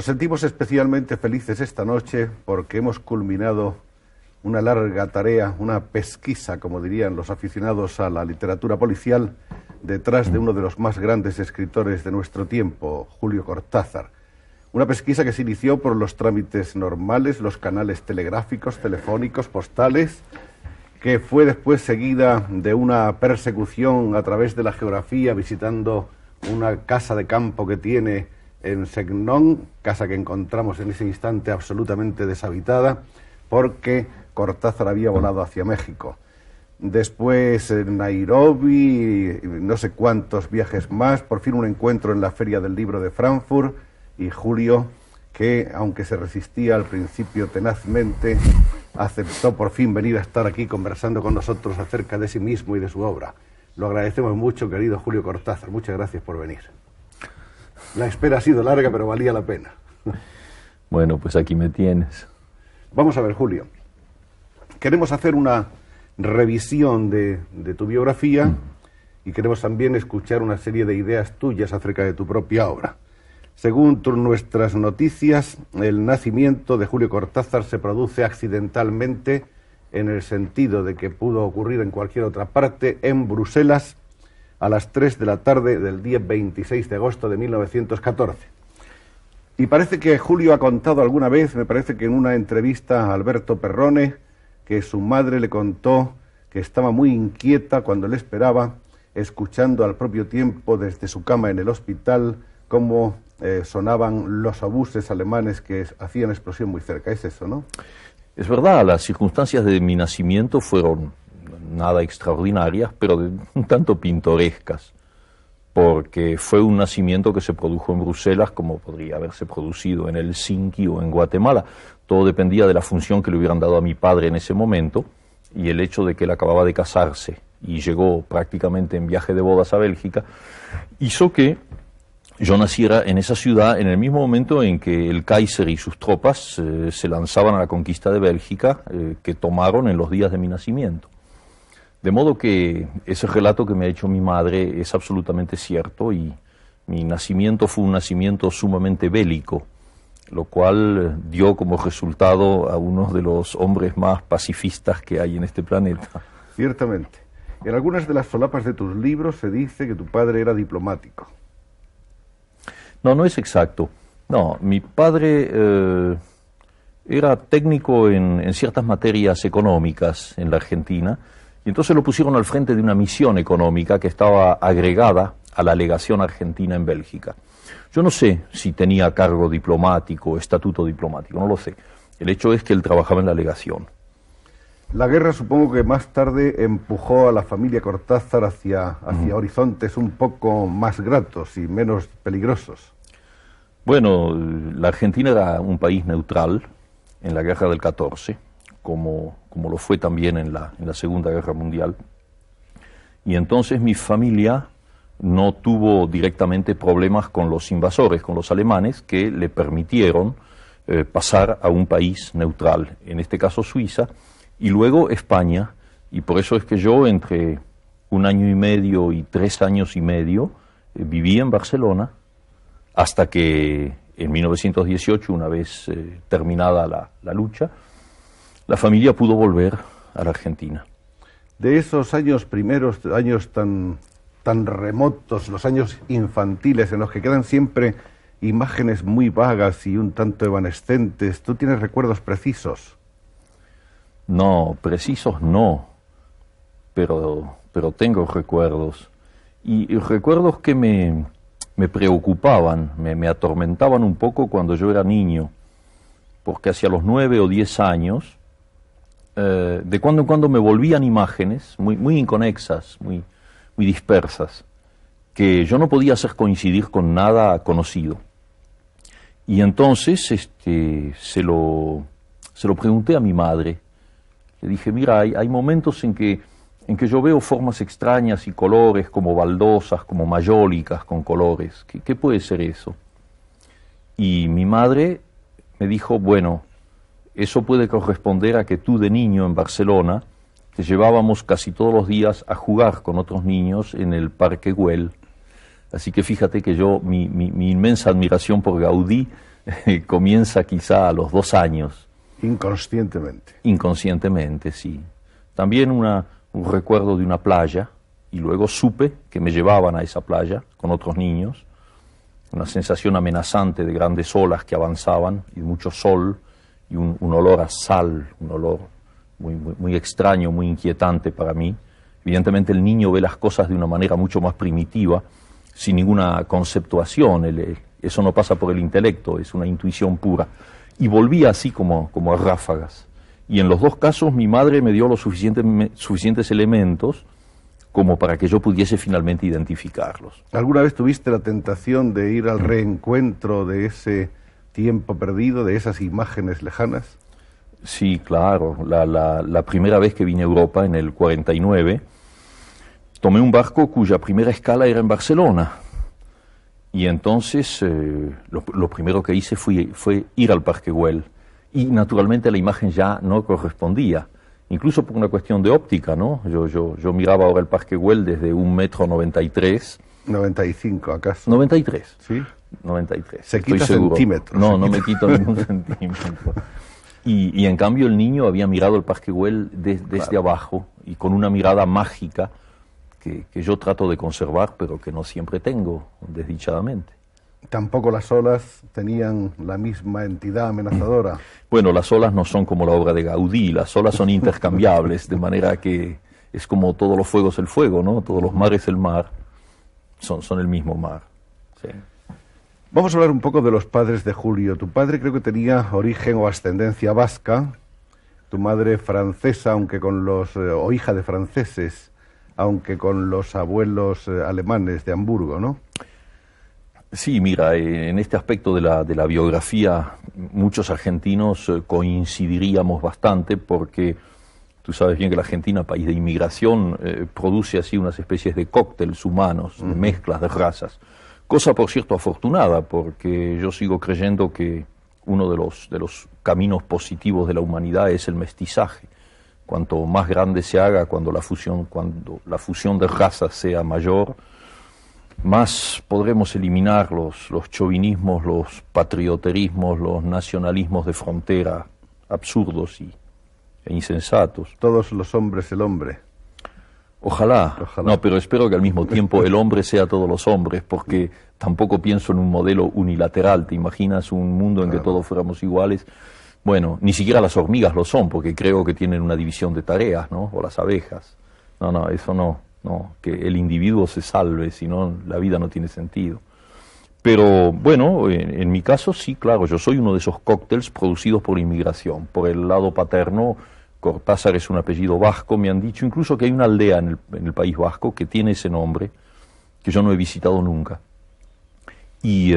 Nos sentimos especialmente felices esta noche porque hemos culminado una larga tarea, una pesquisa, como dirían los aficionados a la literatura policial, detrás de uno de los más grandes escritores de nuestro tiempo, Julio Cortázar. Una pesquisa que se inició por los trámites normales, los canales telegráficos, telefónicos, postales, que fue después seguida de una persecución a través de la geografía, visitando una casa de campo que tiene en Segnon, casa que encontramos en ese instante absolutamente deshabitada, porque Cortázar había volado hacia México. Después Nairobi, no sé cuántos viajes más, por fin un encuentro en la Feria del Libro de Frankfurt, y Julio, que aunque se resistía al principio tenazmente, aceptó por fin venir a estar aquí conversando con nosotros acerca de sí mismo y de su obra. Lo agradecemos mucho, querido Julio Cortázar. Muchas gracias por venir. La espera ha sido larga, pero valía la pena. Bueno, pues aquí me tienes. Vamos a ver, Julio. Queremos hacer una revisión de tu biografía y queremos también escuchar una serie de ideas tuyas acerca de tu propia obra. Según nuestras noticias, el nacimiento de Julio Cortázar se produce accidentalmente, en el sentido de que pudo ocurrir en cualquier otra parte, en Bruselas, a las 3 de la tarde del día 26 de agosto de 1914. Y parece que Julio ha contado alguna vez, me parece que en una entrevista a Alberto Perrone, que su madre le contó que estaba muy inquieta cuando le esperaba, escuchando al propio tiempo desde su cama en el hospital cómo sonaban los obuses alemanes que hacían explosión muy cerca. Es eso, ¿no? Es verdad, las circunstancias de mi nacimiento fueron nada extraordinarias, pero un tanto pintorescas, porque fue un nacimiento que se produjo en Bruselas como podría haberse producido en Helsinki o en Guatemala. Todo dependía de la función que le hubieran dado a mi padre en ese momento y el hecho de que él acababa de casarse y llegó prácticamente en viaje de bodas a Bélgica, hizo que yo naciera en esa ciudad en el mismo momento en que el Kaiser y sus tropas se lanzaban a la conquista de Bélgica, que tomaron en los días de mi nacimiento. De modo que ese relato que me ha hecho mi madre es absolutamente cierto y mi nacimiento fue un nacimiento sumamente bélico, lo cual dio como resultado a uno de los hombres más pacifistas que hay en este planeta. Ciertamente. En algunas de las solapas de tus libros se dice que tu padre era diplomático. No, no es exacto. No, mi padre era técnico en ciertas materias económicas en la Argentina, y entonces lo pusieron al frente de una misión económica que estaba agregada a la legación argentina en Bélgica. Yo no sé si tenía cargo diplomático o estatuto diplomático, no lo sé. El hecho es que él trabajaba en la legación. La guerra supongo que más tarde empujó a la familia Cortázar hacia horizontes un poco más gratos y menos peligrosos. Bueno, la Argentina era un país neutral en la guerra del 14, como lo fue también en la Segunda Guerra Mundial. Y entonces mi familia no tuvo directamente problemas con los invasores, con los alemanes, que le permitieron pasar a un país neutral, en este caso Suiza, y luego España, y por eso es que yo entre 1 año y medio y 3 años y medio viví en Barcelona, hasta que en 1918, una vez terminada la lucha, la familia pudo volver a la Argentina. De esos años primeros, años tan remotos, los años infantiles, en los que quedan siempre imágenes muy vagas y un tanto evanescentes, ¿tú tienes recuerdos precisos? No, precisos no, pero tengo recuerdos. Y recuerdos que me preocupaban, me atormentaban un poco cuando yo era niño, porque hacia los 9 o 10 años, de cuando en cuando me volvían imágenes muy inconexas, muy dispersas, que yo no podía hacer coincidir con nada conocido. Y entonces se lo pregunté a mi madre. Le dije, mira, hay momentos en que yo veo formas extrañas y colores como baldosas, como mayólicas con colores. ¿Qué puede ser eso? Y mi madre me dijo, bueno, eso puede corresponder a que tú de niño en Barcelona te llevábamos casi todos los días a jugar con otros niños en el Parque Güell. Así que fíjate que yo, mi inmensa admiración por Gaudí comienza quizá a los 2 años. Inconscientemente. Inconscientemente, sí. También un recuerdo de una playa, y luego supe que me llevaban a esa playa con otros niños. Una sensación amenazante de grandes olas que avanzaban y mucho sol y un olor a sal, un olor muy extraño, muy inquietante para mí. Evidentemente el niño ve las cosas de una manera mucho más primitiva, sin ninguna conceptuación. Eso no pasa por el intelecto, es una intuición pura. Y volví así como a ráfagas. Y en los 2 casos mi madre me dio los suficientes elementos como para que yo pudiese finalmente identificarlos. ¿Alguna vez tuviste la tentación de ir al reencuentro de ese tiempo perdido, de esas imágenes lejanas? Sí, claro. La primera vez que vine a Europa, en el 49, tomé un barco cuya primera escala era en Barcelona. Y entonces lo primero que hice fue ir al Parque Güell. Y naturalmente la imagen ya no correspondía. Incluso por una cuestión de óptica, ¿no? Yo miraba ahora el Parque Güell desde 1,93 m. 95, ¿acaso? 93. ¿Sí? 93. Se quita centímetros. No, no me quito ningún centímetro. Y en cambio el niño había mirado el Parque Güell desde abajo y con una mirada mágica que yo trato de conservar, pero que no siempre tengo, desdichadamente. Tampoco las olas tenían la misma entidad amenazadora. Bueno, las olas no son como la obra de Gaudí, las olas son intercambiables, de manera que es como todos los fuegos el fuego, ¿no? Todos los mares el mar, son el mismo mar. Sí. Vamos a hablar un poco de los padres de Julio. Tu padre creo que tenía origen o ascendencia vasca, tu madre francesa, aunque con o hija de franceses, aunque con los abuelos alemanes de Hamburgo, ¿no? Sí, mira, en este aspecto de la biografía, muchos argentinos coincidiríamos bastante porque tú sabes bien que la Argentina, país de inmigración, produce así unas especies de cócteles humanos, de mezclas de razas. Cosa, por cierto, afortunada, porque yo sigo creyendo que uno de los caminos positivos de la humanidad es el mestizaje. Cuanto más grande se haga, cuando la fusión de razas sea mayor, más podremos eliminar los chauvinismos, los patrioterismos, los nacionalismos de frontera absurdos e insensatos. Todos los hombres el hombre. Ojalá. No, pero espero que al mismo tiempo el hombre sea todos los hombres, porque tampoco pienso en un modelo unilateral. ¿Te imaginas un mundo en que todos fuéramos iguales? Bueno, ni siquiera las hormigas lo son, porque creo que tienen una división de tareas, ¿no? O las abejas. No, eso no. No, que el individuo se salve, si no la vida no tiene sentido. Pero bueno, en mi caso sí, claro, yo soy uno de esos cócteles producidos por inmigración. Por el lado paterno, Cortázar es un apellido vasco, me han dicho incluso que hay una aldea en el País Vasco que tiene ese nombre, que yo no he visitado nunca. Y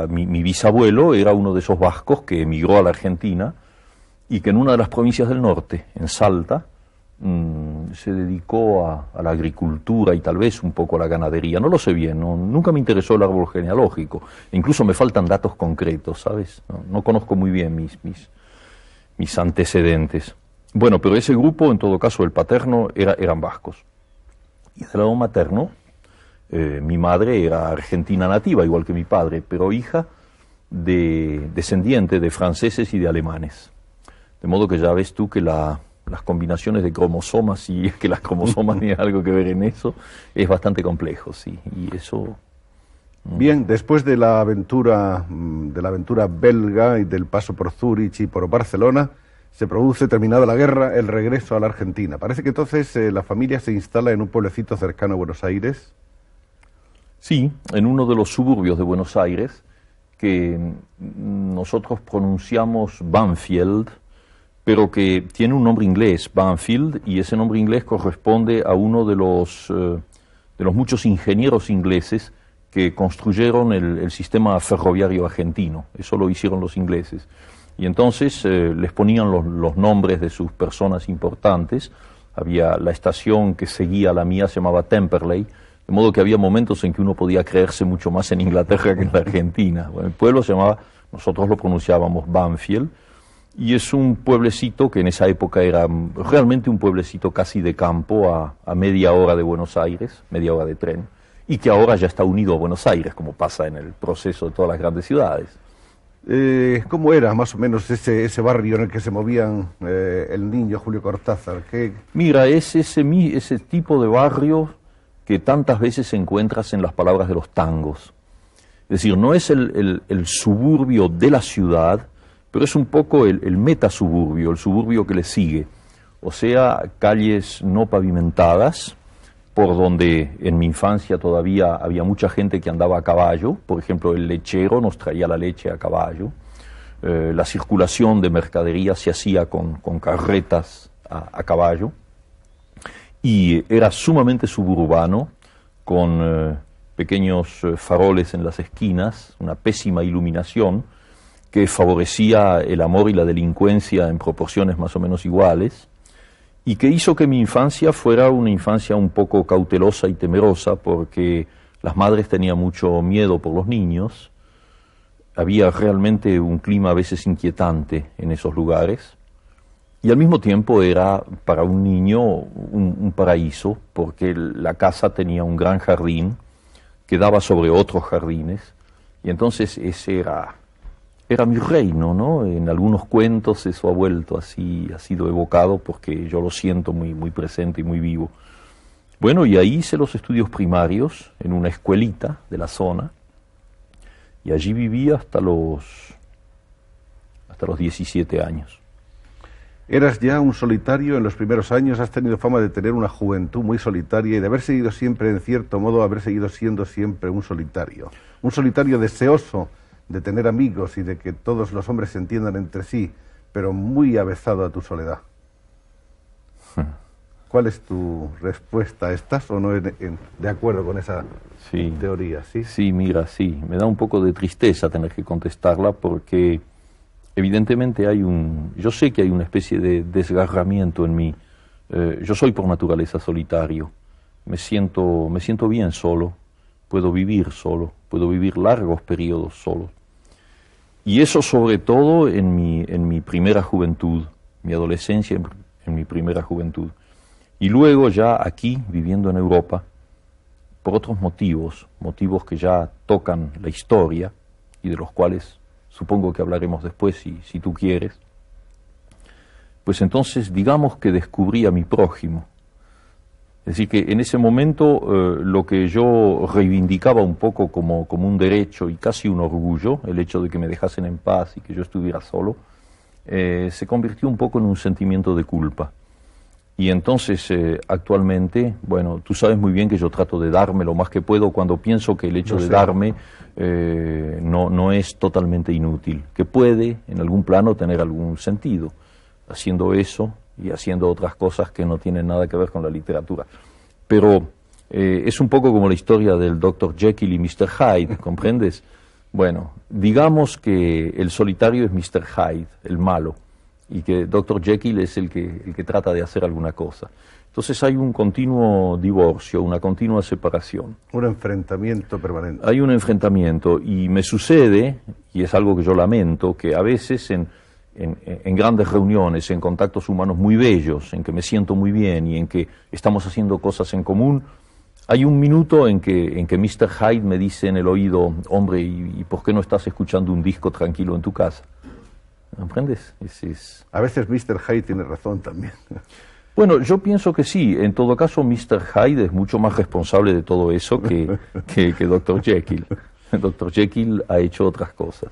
mi bisabuelo era uno de esos vascos que emigró a la Argentina y que en una de las provincias del norte, en Salta, se dedicó a la agricultura y tal vez un poco a la ganadería. No lo sé bien, nunca me interesó el árbol genealógico. Incluso me faltan datos concretos, ¿sabes? No conozco muy bien mis antecedentes. Bueno, pero ese grupo, en todo caso, el paterno, eran vascos. Y del lado materno, mi madre era argentina nativa, igual que mi padre, pero hija descendiente de franceses y de alemanes. De modo que ya ves tú que las combinaciones de cromosomas, si es que las cromosomas tienen algo que ver en eso, es bastante complejo, sí, y eso... Bien, después de la aventura belga y del paso por Zúrich y por Barcelona, se produce, terminada la guerra, el regreso a la Argentina. Parece que entonces la familia se instala en un pueblecito cercano a Buenos Aires. Sí, en uno de los suburbios de Buenos Aires, que nosotros pronunciamos Banfield, pero que tiene un nombre inglés, Banfield, y ese nombre inglés corresponde a uno de los muchos ingenieros ingleses que construyeron el sistema ferroviario argentino. Eso lo hicieron los ingleses. Y entonces les ponían los nombres de sus personas importantes. Había la estación que seguía la mía, se llamaba Temperley, de modo que había momentos en que uno podía creerse mucho más en Inglaterra que en la Argentina. Bueno, el pueblo se llamaba, nosotros lo pronunciábamos Banfield, y es un pueblecito que en esa época era realmente un pueblecito casi de campo, a media hora de Buenos Aires, media hora de tren, y que ahora ya está unido a Buenos Aires, como pasa en el proceso de todas las grandes ciudades. ¿Cómo era más o menos ese barrio en el que se movían el niño Julio Cortázar? Mira, es ese tipo de barrio que tantas veces encuentras en las palabras de los tangos. Es decir, no es el suburbio de la ciudad, pero es un poco el metasuburbio, el suburbio que le sigue. O sea, calles no pavimentadas, por donde en mi infancia todavía había mucha gente que andaba a caballo. Por ejemplo, el lechero nos traía la leche a caballo. La circulación de mercadería se hacía con carretas a caballo. Y era sumamente suburbano, con pequeños faroles en las esquinas, una pésima iluminación que favorecía el amor y la delincuencia en proporciones más o menos iguales, y que hizo que mi infancia fuera una infancia un poco cautelosa y temerosa, porque las madres tenían mucho miedo por los niños. Había realmente un clima a veces inquietante en esos lugares, y al mismo tiempo era para un niño un paraíso, porque la casa tenía un gran jardín que daba sobre otros jardines, y entonces ese era mi reino, ¿no? En algunos cuentos eso ha vuelto así, ha sido evocado porque yo lo siento muy, muy presente y muy vivo. Bueno, y ahí hice los estudios primarios en una escuelita de la zona, y allí viví hasta los 17 años. Eras ya un solitario en los primeros años, has tenido fama de tener una juventud muy solitaria y de haber seguido siempre, en cierto modo, haber seguido siendo siempre un solitario deseoso de tener amigos y de que todos los hombres se entiendan entre sí, pero muy avezado a tu soledad. ¿Cuál es tu respuesta? ¿Estás o no de acuerdo con esa teoría? ¿Sí? Sí, mira, sí. Me da un poco de tristeza tener que contestarla porque evidentemente yo sé que hay una especie de desgarramiento en mí. Yo soy por naturaleza solitario. Me siento bien solo. Puedo vivir solo. Puedo vivir largos periodos solo. Y eso sobre todo en mi primera juventud, mi adolescencia en mi primera juventud. Y luego ya aquí, viviendo en Europa, por otros motivos que ya tocan la historia y de los cuales supongo que hablaremos después si tú quieres, pues entonces digamos que descubrí a mi prójimo. Es decir, que en ese momento lo que yo reivindicaba un poco como un derecho y casi un orgullo, el hecho de que me dejasen en paz y que yo estuviera solo, se convirtió un poco en un sentimiento de culpa. Y entonces actualmente, bueno, tú sabes muy bien que yo trato de darme lo más que puedo cuando pienso que el hecho de darme no es totalmente inútil, que puede en algún plano tener algún sentido, haciendo eso y haciendo otras cosas que no tienen nada que ver con la literatura. Pero es un poco como la historia del Dr. Jekyll y Mr. Hyde, ¿comprendes? Bueno, digamos que el solitario es Mr. Hyde, el malo, y que Dr. Jekyll es el que trata de hacer alguna cosa. Entonces hay un continuo divorcio, una continua separación. Un enfrentamiento permanente. Hay un enfrentamiento, y me sucede, y es algo que yo lamento, que a veces en grandes reuniones, en contactos humanos muy bellos, en que me siento muy bien y en que estamos haciendo cosas en común, hay un minuto en que Mr. Hyde me dice en el oído: hombre, ¿y por qué no estás escuchando un disco tranquilo en tu casa? ¿Comprendes? A veces Mr. Hyde tiene razón también. Bueno, yo pienso que sí. En todo caso, Mr. Hyde es mucho más responsable de todo eso que Dr. Jekyll. Dr. Jekyll ha hecho otras cosas.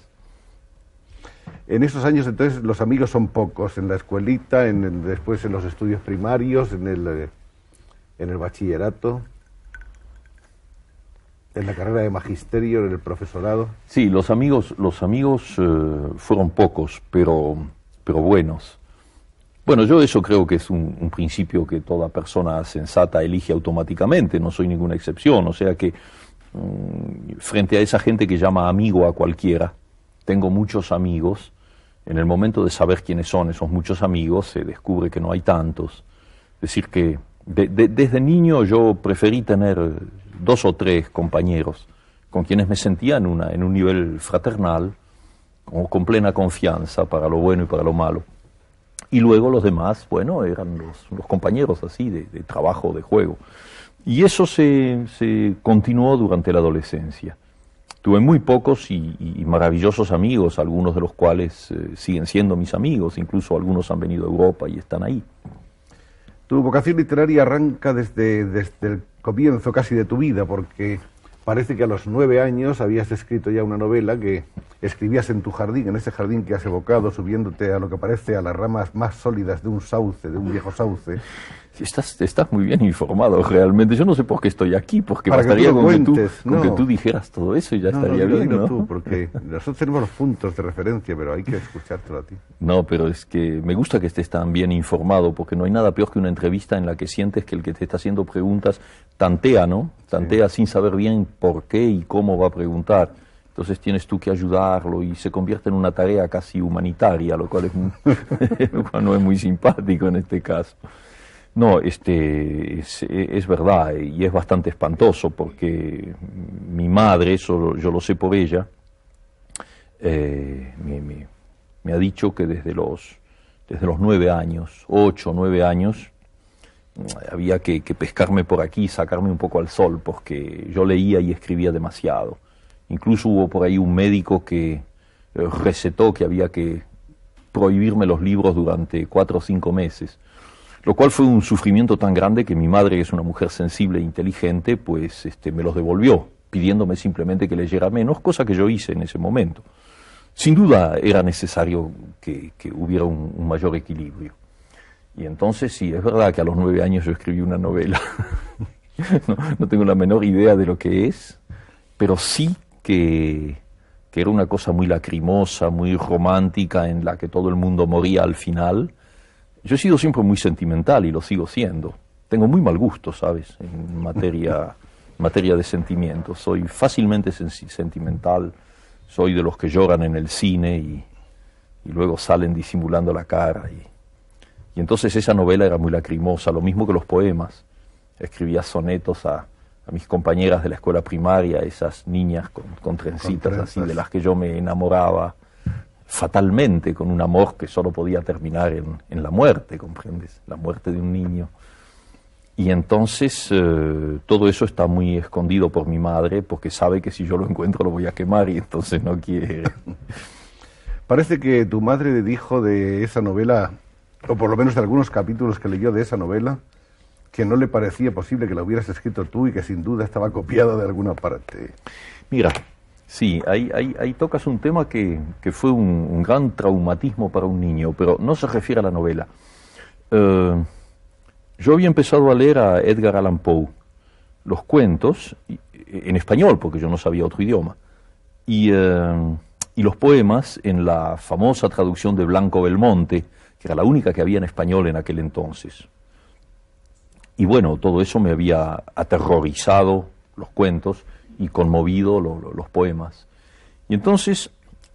En esos años, entonces, los amigos son pocos, en la escuelita, después en los estudios primarios, en el bachillerato, en la carrera de magisterio, en el profesorado. Sí, los amigos fueron pocos, pero buenos. Bueno, yo eso creo que es un principio que toda persona sensata elige automáticamente, no soy ninguna excepción, o sea que frente a esa gente que llama amigo a cualquiera, tengo muchos amigos. En el momento de saber quiénes son esos muchos amigos, se descubre que no hay tantos. Es decir, que desde niño yo preferí tener 2 o 3 compañeros con quienes me sentía en un nivel fraternal, con plena confianza para lo bueno y para lo malo. Y luego los demás, bueno, eran los compañeros así de trabajo, de juego. Y eso se continuó durante la adolescencia. Tuve muy pocos y maravillosos amigos, algunos de los cuales siguen siendo mis amigos, incluso algunos han venido a Europa y están ahí. Tu vocación literaria arranca desde el comienzo casi de tu vida, porque parece que a los 9 años habías escrito ya una novela que escribías en tu jardín, en ese jardín que has evocado, subiéndote a lo que parece a las ramas más sólidas de un sauce, de un viejo sauce. Estás muy bien informado realmente. Yo no sé por qué estoy aquí, porque Para bastaría con que tú dijeras todo eso y ya estaría bien, ¿no? Tú, porque nosotros tenemos los puntos de referencia, pero hay que escuchártelo a ti. No, pero es que me gusta que estés tan bien informado, porque no hay nada peor que una entrevista en la que sientes que el que te está haciendo preguntas tantea, ¿no? Tantea sin saber bien por qué y cómo va a preguntar. Entonces tienes tú que ayudarlo y se convierte en una tarea casi humanitaria, lo cual lo cual no es muy simpático en este caso. No, es verdad y es bastante espantoso porque mi madre, eso yo lo sé por ella, me ha dicho que desde los 9 años, 8 o 9 años, había que pescarme por aquí, sacarme un poco al sol, porque yo leía y escribía demasiado. Incluso hubo por ahí un médico que recetó que había que prohibirme los libros durante 4 o 5 meses. Lo cual fue un sufrimiento tan grande que mi madre, que es una mujer sensible e inteligente, pues me los devolvió, pidiéndome simplemente que leyera menos, cosa que yo hice en ese momento. Sin duda era necesario que hubiera un mayor equilibrio. Y entonces sí, es verdad que a los 9 años yo escribí una novela. No tengo la menor idea de lo que es, pero sí que era una cosa muy lacrimosa, muy romántica, en la que todo el mundo moría al final. Yo he sido siempre muy sentimental y lo sigo siendo. Tengo muy mal gusto, ¿sabes?, en materia de sentimientos. Soy fácilmente sentimental, soy de los que lloran en el cine y luego salen disimulando la cara. Y entonces esa novela era muy lacrimosa, lo mismo que los poemas. Escribía sonetos a mis compañeras de la escuela primaria, esas niñas con trencitas así, de las que yo me enamoraba fatalmente, con un amor que solo podía terminar en la muerte, ¿comprendes? La muerte de un niño. Y entonces todo eso está muy escondido por mi madre, porque sabe que si yo lo encuentro lo voy a quemar y entonces no quiere. Parece que tu madre dijo de esa novela, o por lo menos de algunos capítulos que leyó de esa novela, que no le parecía posible que la hubieras escrito tú y que sin duda estaba copiada de alguna parte. Mira, sí, ahí tocas un tema que fue un gran traumatismo para un niño, pero no se refiere a la novela. Yo había empezado a leer a Edgar Allan Poe, los cuentos, en español, porque yo no sabía otro idioma, y los poemas en la famosa traducción de Blanco Belmonte, que era la única que había en español en aquel entonces. Y bueno, todo eso me había aterrorizado, los cuentos, y conmovido los poemas. Y entonces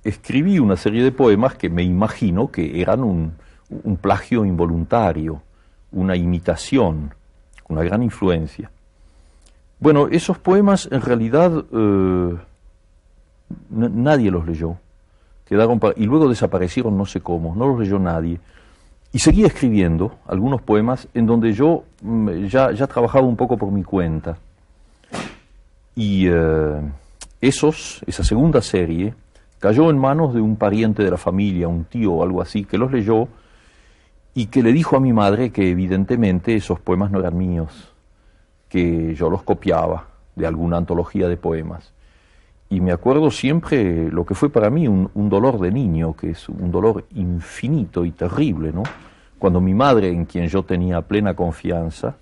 escribí una serie de poemas que me imagino que eran un plagio involuntario, una imitación, una gran influencia. Bueno, esos poemas en realidad nadie los leyó, y luego desaparecieron no sé cómo, no los leyó nadie. Y seguí escribiendo algunos poemas en donde yo ya trabajaba un poco por mi cuenta. Y esa segunda serie cayó en manos de un pariente de la familia, un tío o algo así, que los leyó y que le dijo a mi madre que evidentemente esos poemas no eran míos, que yo los copiaba de alguna antología de poemas. Y me acuerdo siempre lo que fue para mí un dolor de niño, que es un dolor infinito y terrible, ¿no? Cuando mi madre, en quien yo tenía plena confianza,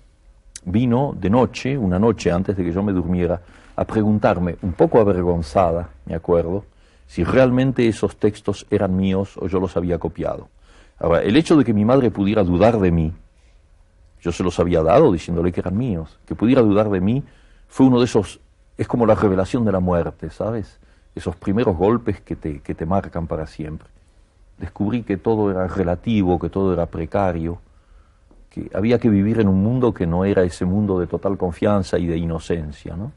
vino de noche, una noche antes de que yo me durmiera, a preguntarme, un poco avergonzada, me acuerdo, si realmente esos textos eran míos o yo los había copiado. Ahora, el hecho de que mi madre pudiera dudar de mí, yo se los había dado diciéndole que eran míos, que pudiera dudar de mí, fue uno de esos, es como la revelación de la muerte, ¿sabes? Esos primeros golpes que te marcan para siempre. Descubrí que todo era relativo, que todo era precario, que había que vivir en un mundo que no era ese mundo de total confianza y de inocencia, ¿no?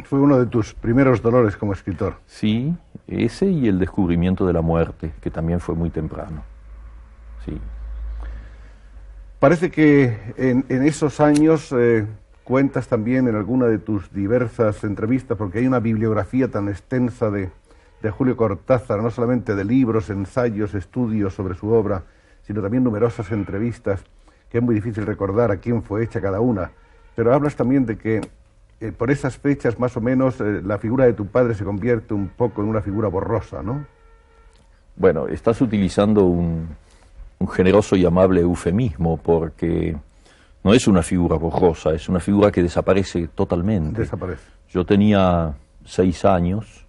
Fue uno de tus primeros dolores como escritor. Sí, ese y el descubrimiento de la muerte, que también fue muy temprano. Sí. Parece que en esos años cuentas también en alguna de tus diversas entrevistas, porque hay una bibliografía tan extensa de Julio Cortázar, no solamente de libros, ensayos, estudios sobre su obra, sino también numerosas entrevistas, que es muy difícil recordar a quién fue hecha cada una. Pero hablas también de que por esas fechas, más o menos, la figura de tu padre se convierte un poco en una figura borrosa, ¿no? Bueno, estás utilizando un generoso y amable eufemismo, porque no es una figura borrosa, es una figura que desaparece totalmente. Desaparece. Yo tenía 6 años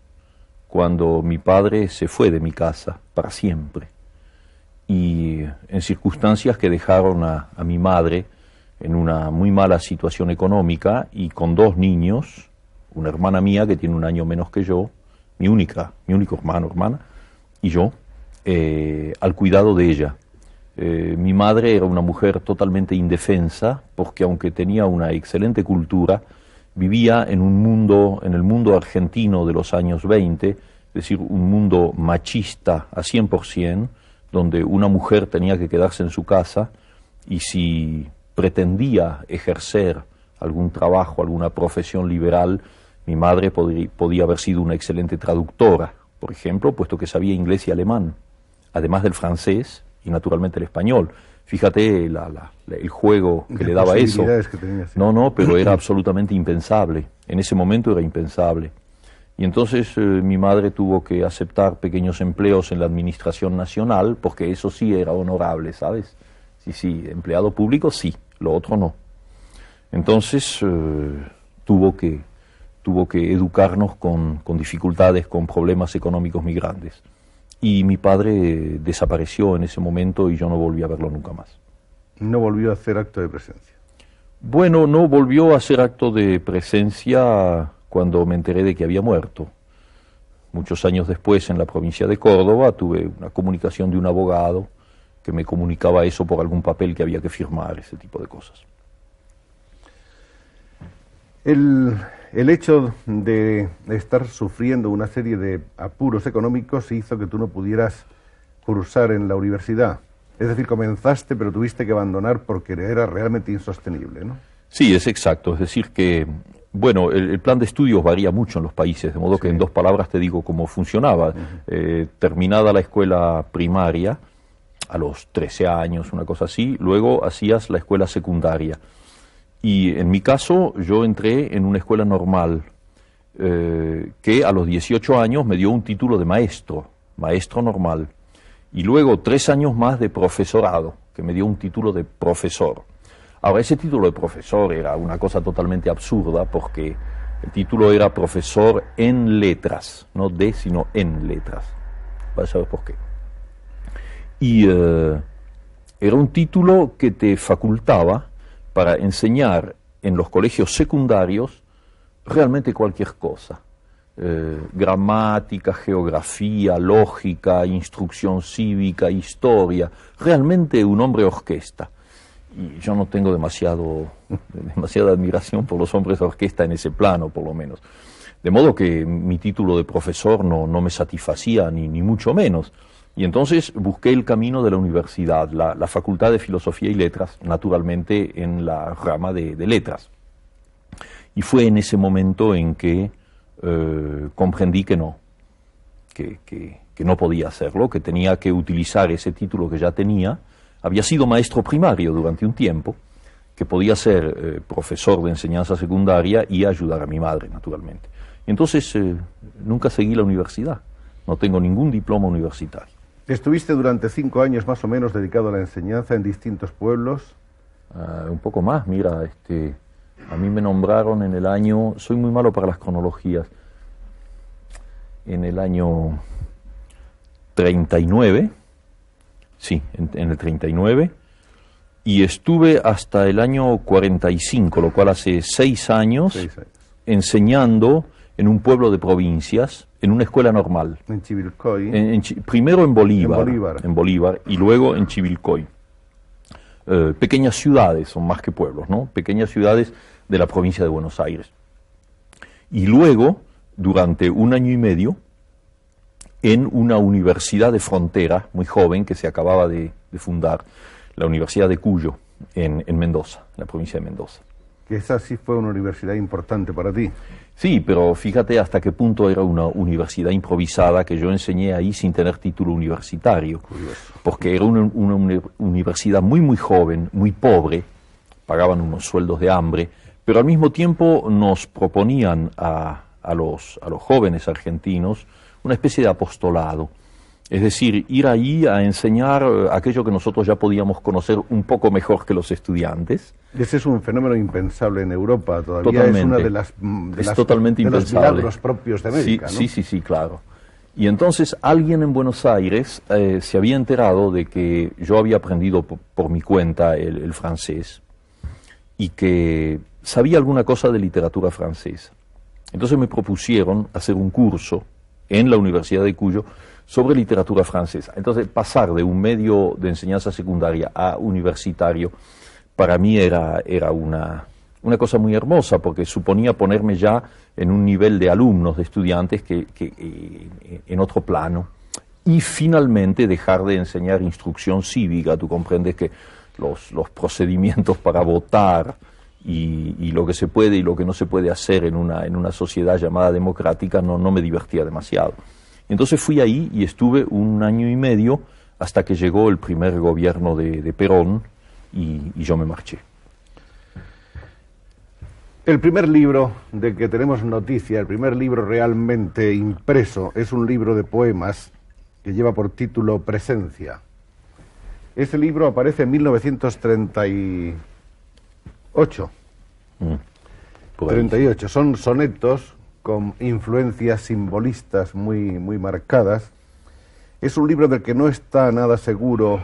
cuando mi padre se fue de mi casa para siempre, y en circunstancias que dejaron a mi madre en una muy mala situación económica y con 2 niños, una hermana mía que tiene 1 año menos que yo, mi único hermana, y yo, al cuidado de ella. Mi madre era una mujer totalmente indefensa, porque aunque tenía una excelente cultura, vivía en el mundo argentino de los años 20, es decir, un mundo machista a 100%, donde una mujer tenía que quedarse en su casa, y si pretendía ejercer algún trabajo, alguna profesión liberal, mi madre podía haber sido una excelente traductora, por ejemplo, puesto que sabía inglés y alemán, además del francés y naturalmente el español. Fíjate el juego que le daba eso. Que tenía, sí. No, pero era absolutamente impensable. En ese momento era impensable. Y entonces mi madre tuvo que aceptar pequeños empleos en la administración nacional, porque eso sí era honorable, ¿sabes? Sí, empleado público sí, lo otro no. Entonces tuvo que educarnos con dificultades, con problemas económicos muy grandes. Y mi padre desapareció en ese momento y yo no volví a verlo nunca más. ¿No volvió a hacer acto de presencia? Bueno, no volvió a hacer acto de presencia cuando me enteré de que había muerto. Muchos años después, en la provincia de Córdoba, tuve una comunicación de un abogado que me comunicaba eso por algún papel que había que firmar, ese tipo de cosas. El hecho de estar sufriendo una serie de apuros económicos hizo que tú no pudieras cursar en la universidad. Es decir, comenzaste, pero tuviste que abandonar porque era realmente insostenible, ¿no? Sí, es exacto. Es decir que, bueno, el plan de estudios varía mucho en los países, de modo que en 2 palabras te digo cómo funcionaba. Terminada la escuela primaria, a los 13 años, una cosa así, luego hacías la escuela secundaria. Y en mi caso, yo entré en una escuela normal, que a los 18 años me dio un título de maestro normal. Y luego 3 años más de profesorado, que me dio un título de profesor. Ahora, ese título de profesor era una cosa totalmente absurda, porque el título era profesor en letras, no de, sino en letras. Vas a saber por qué. Y era un título que te facultaba para enseñar en los colegios secundarios realmente cualquier cosa. Gramática, geografía, lógica, instrucción cívica, historia, realmente un hombre orquesta. Y yo no tengo demasiada admiración por los hombres de orquesta en ese plano, por lo menos. De modo que mi título de profesor no me satisfacía, ni mucho menos. Y entonces busqué el camino de la universidad, la Facultad de Filosofía y Letras, naturalmente en la rama de letras. Y fue en ese momento en que comprendí que no podía hacerlo, que tenía que utilizar ese título que ya tenía. Había sido maestro primario durante un tiempo, que podía ser profesor de enseñanza secundaria y ayudar a mi madre, naturalmente. Y entonces nunca seguí la universidad, no tengo ningún diploma universitario. Estuviste durante 5 años más o menos dedicado a la enseñanza en distintos pueblos. Un poco más, mira, a mí me nombraron en el año, soy muy malo para las cronologías, en el año 39, sí, en el 39, y estuve hasta el año 45, lo cual hace 6 años, enseñando en un pueblo de provincias, en una escuela normal. En Chivilcoy. Primero en Bolívar, y luego en Chivilcoy. Pequeñas ciudades, son más que pueblos, ¿no? Pequeñas ciudades de la provincia de Buenos Aires. Y luego, durante 1 año y medio, en una universidad de frontera, muy joven, que se acababa de fundar, la Universidad de Cuyo. en Mendoza, en la provincia de Mendoza. Que esa sí fue una universidad importante para ti. Sí, pero fíjate hasta qué punto era una universidad improvisada que yo enseñé ahí sin tener título universitario. Curioso. Porque era una universidad muy, muy joven, muy pobre, pagaban unos sueldos de hambre, pero al mismo tiempo nos proponían a los jóvenes argentinos una especie de apostolado. Es decir, ir ahí a enseñar aquello que nosotros ya podíamos conocer un poco mejor que los estudiantes. Ese es un fenómeno impensable en Europa, todavía Totalmente. es una de Totalmente los impensable. milagros propios de América, Sí, ¿no? sí, claro. Y entonces alguien en Buenos Aires se había enterado de que yo había aprendido por mi cuenta el francés y que sabía alguna cosa de literatura francesa. Entonces me propusieron hacer un curso en la Universidad de Cuyo sobre literatura francesa. Entonces pasar de un medio de enseñanza secundaria a universitario para mí era una cosa muy hermosa, porque suponía ponerme ya en un nivel de alumnos, de estudiantes, que en otro plano, y finalmente dejar de enseñar instrucción cívica. Tú comprendes que los procedimientos para votar y lo que se puede y lo que no se puede hacer en una sociedad llamada democrática no me divertía demasiado. Entonces fui ahí y estuve 1 año y medio hasta que llegó el primer gobierno de Perón y yo me marché. El primer libro del que tenemos noticia, el primer libro realmente impreso, es un libro de poemas que lleva por título Presencia. Ese libro aparece en 1938. Por ahí. 38. Son sonetos con influencias simbolistas muy marcadas. Es un libro del que no está nada seguro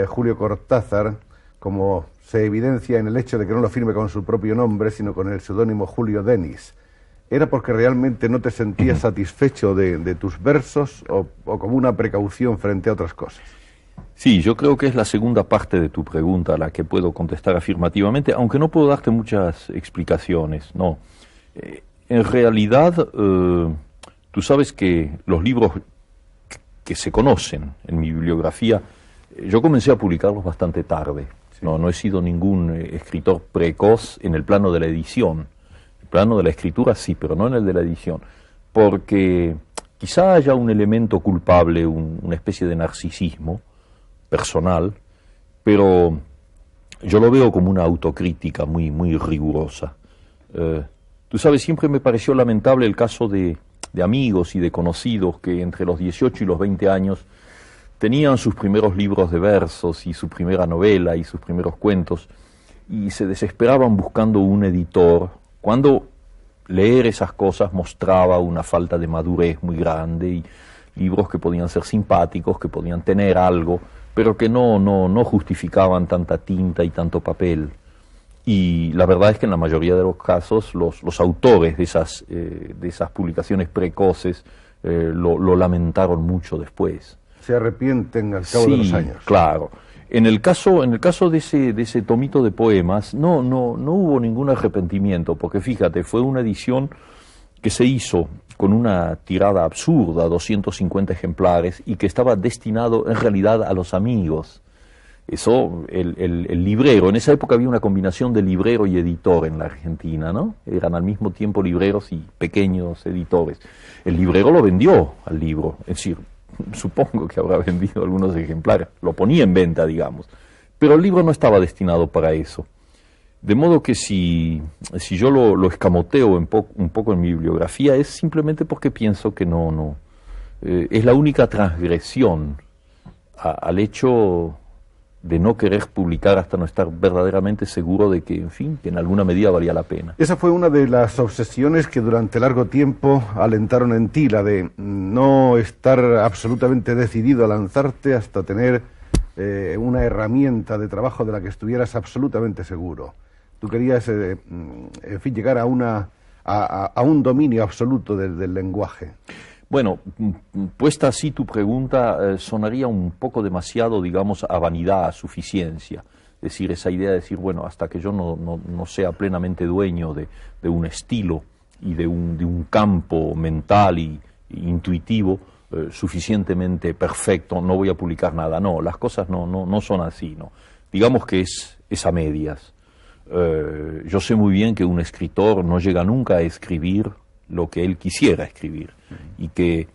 Julio Cortázar, como se evidencia en el hecho de que no lo firme con su propio nombre, sino con el seudónimo Julio Denis. ¿Era porque realmente no te sentías satisfecho de tus versos o como una precaución frente a otras cosas? Sí, yo creo que es la segunda parte de tu pregunta a la que puedo contestar afirmativamente, aunque no puedo darte muchas explicaciones, no. En realidad, tú sabes que los libros que se conocen en mi bibliografía, yo comencé a publicarlos bastante tarde. Sí. No he sido ningún escritor precoz en el plano de la edición. El plano de la escritura sí, pero no en el de la edición. Porque quizá haya un elemento culpable, una especie de narcisismo personal, pero yo lo veo como una autocrítica muy rigurosa. Tú sabes, siempre me pareció lamentable el caso de amigos y de conocidos que entre los 18 y los 20 años tenían sus primeros libros de versos y su primera novela y sus primeros cuentos y se desesperaban buscando un editor, cuando leer esas cosas mostraba una falta de madurez muy grande y libros que podían ser simpáticos, que podían tener algo, pero que no justificaban tanta tinta y tanto papel. Y la verdad es que en la mayoría de los casos los autores de esas publicaciones precoces lo lamentaron mucho después. Se arrepienten al cabo de los años. Claro. En el caso de ese tomito de poemas no hubo ningún arrepentimiento, porque fíjate, fue una edición que se hizo con una tirada absurda, 250 ejemplares, y que estaba destinado en realidad a los amigos. Eso, el librero, en esa época había una combinación de librero y editor en la Argentina, ¿no? Eran al mismo tiempo libreros y pequeños editores. El librero lo vendió al libro, es decir, supongo que habrá vendido algunos ejemplares, lo ponía en venta, digamos, pero el libro no estaba destinado para eso. De modo que si yo lo escamoteo un poco en mi bibliografía es simplemente porque pienso que es la única transgresión al hecho de no querer publicar hasta no estar verdaderamente seguro de que, en fin, que en alguna medida valía la pena. Esa fue una de las obsesiones que durante largo tiempo alentaron en ti, la de no estar absolutamente decidido a lanzarte hasta tener una herramienta de trabajo de la que estuvieras absolutamente seguro. Tú querías, en fin, llegar a un dominio absoluto del lenguaje. Bueno, puesta así tu pregunta, sonaría un poco demasiado, digamos, a vanidad, a suficiencia. Es decir, esa idea de decir, bueno, hasta que yo no sea plenamente dueño de un estilo y de un campo mental y intuitivo suficientemente perfecto, no voy a publicar nada. No, las cosas no son así, ¿no? Digamos que es es a medias. Yo sé muy bien que un escritor no llega nunca a escribir lo que él quisiera escribir, y que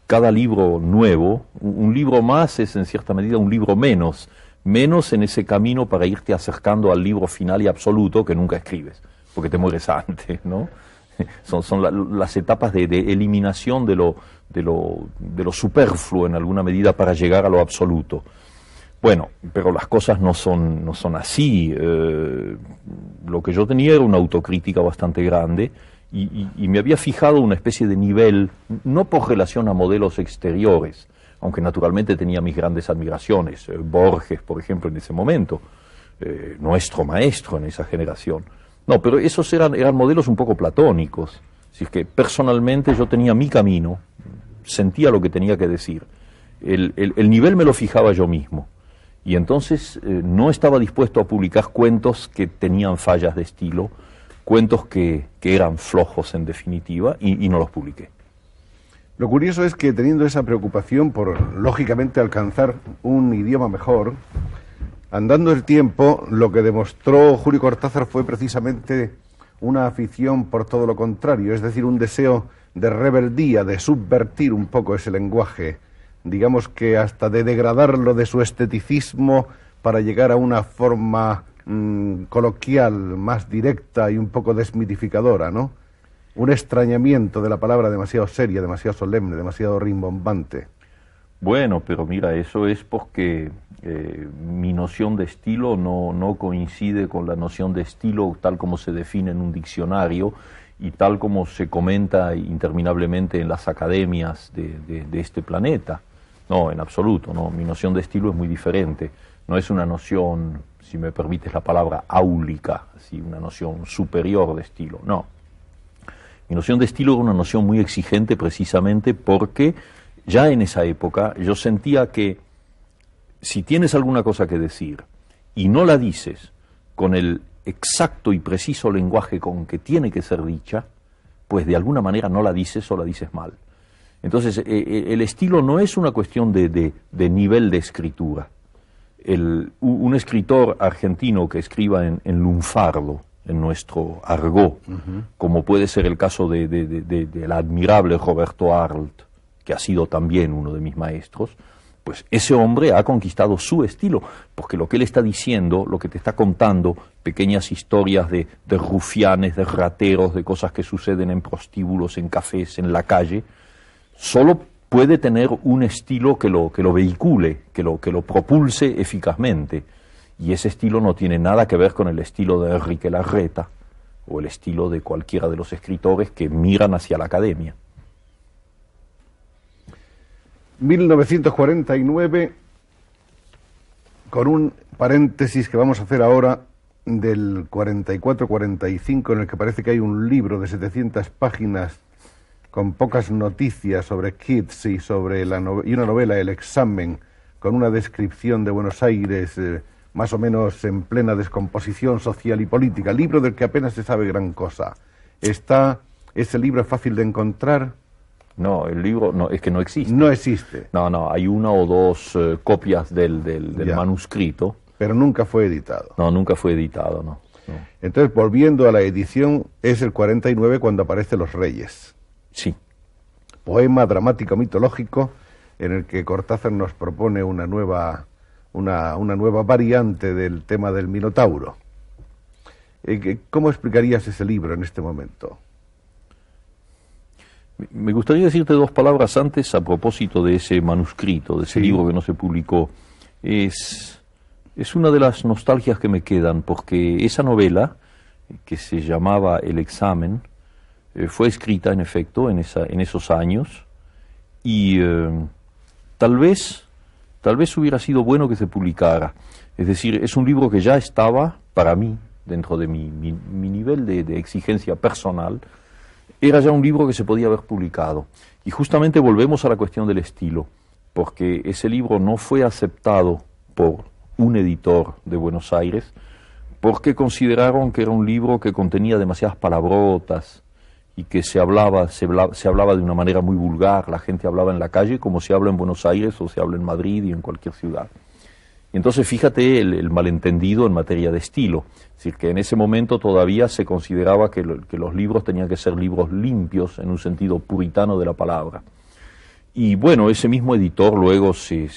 cada libro nuevo, un libro más es en cierta medida un libro menos en ese camino para irte acercando al libro final y absoluto que nunca escribes, porque te mueres antes, ¿no? Son las etapas de eliminación de lo superfluo en alguna medida para llegar a lo absoluto. Bueno, pero las cosas no son así. Lo que yo tenía era una autocrítica bastante grande y me había fijado una especie de nivel, no por relación a modelos exteriores, aunque naturalmente tenía mis grandes admiraciones. Borges, por ejemplo, en ese momento, nuestro maestro en esa generación. No, pero esos eran modelos un poco platónicos. Así que personalmente yo tenía mi camino, sentía lo que tenía que decir. El nivel me lo fijaba yo mismo. Y entonces no estaba dispuesto a publicar cuentos que tenían fallas de estilo, cuentos que eran flojos en definitiva, y no los publiqué. Lo curioso es que teniendo esa preocupación por, lógicamente, alcanzar un idioma mejor, andando el tiempo, lo que demostró Julio Cortázar fue precisamente una afición por todo lo contrario, es decir, un deseo de rebeldía, de subvertir un poco ese lenguaje, digamos que hasta de degradarlo de su esteticismo para llegar a una forma coloquial, más directa y un poco desmitificadora, ¿no? Un extrañamiento de la palabra demasiado seria, demasiado solemne, demasiado rimbombante. Bueno, pero mira, eso es porque mi noción de estilo no coincide con la noción de estilo tal como se define en un diccionario y tal como se comenta interminablemente en las academias de este planeta. No, en absoluto, no. Mi noción de estilo es muy diferente. No es una noción, si me permites la palabra, áulica, así, una noción superior de estilo, no. Mi noción de estilo era una noción muy exigente precisamente porque ya en esa época yo sentía que si tienes alguna cosa que decir y no la dices con el exacto y preciso lenguaje con que tiene que ser dicha, pues de alguna manera no la dices o la dices mal. Entonces, el estilo no es una cuestión de nivel de escritura. Un escritor argentino que escriba en lunfardo, en nuestro argot, como puede ser el caso del admirable Roberto Arlt, que ha sido también uno de mis maestros, pues ese hombre ha conquistado su estilo, porque lo que él está diciendo, lo que te está contando, pequeñas historias de rufianes, de rateros, de cosas que suceden en prostíbulos, en cafés, en la calle, solo puede tener un estilo que lo vehicule, que lo propulse eficazmente. Y ese estilo no tiene nada que ver con el estilo de Enrique Larreta o el estilo de cualquiera de los escritores que miran hacia la academia. 1949, con un paréntesis que vamos a hacer ahora del 44-45, en el que parece que hay un libro de 700 páginas con pocas noticias sobre Keats y y una novela, El examen, con una descripción de Buenos Aires más o menos en plena descomposición social y política, libro del que apenas se sabe gran cosa. ¿Ese libro es fácil de encontrar? No, el libro no, es que no existe. No existe. No, hay una o dos copias del manuscrito. Pero nunca fue editado. No, nunca fue editado, no. Entonces, volviendo a la edición, es el 49 cuando aparece Los Reyes. Sí. Poema dramático mitológico en el que Cortázar nos propone una nueva variante del tema del Minotauro. ¿Cómo explicarías ese libro en este momento? Me gustaría decirte dos palabras antes a propósito de ese manuscrito, de ese libro que no se publicó. Es una de las nostalgias que me quedan, porque esa novela, que se llamaba El examen, fue escrita en efecto en esos años, y tal vez hubiera sido bueno que se publicara. Es decir, es un libro que ya estaba, para mí, dentro de mi nivel de exigencia personal, era ya un libro que se podía haber publicado. Y justamente volvemos a la cuestión del estilo, porque ese libro no fue aceptado por un editor de Buenos Aires, porque consideraron que era un libro que contenía demasiadas palabrotas y que se hablaba de una manera muy vulgar. La gente hablaba en la calle como se habla en Buenos Aires o se habla en Madrid y en cualquier ciudad. Y entonces fíjate el malentendido en materia de estilo. Es decir, que en ese momento todavía se consideraba que los libros tenían que ser libros limpios en un sentido puritano de la palabra. Y bueno, ese mismo editor luego se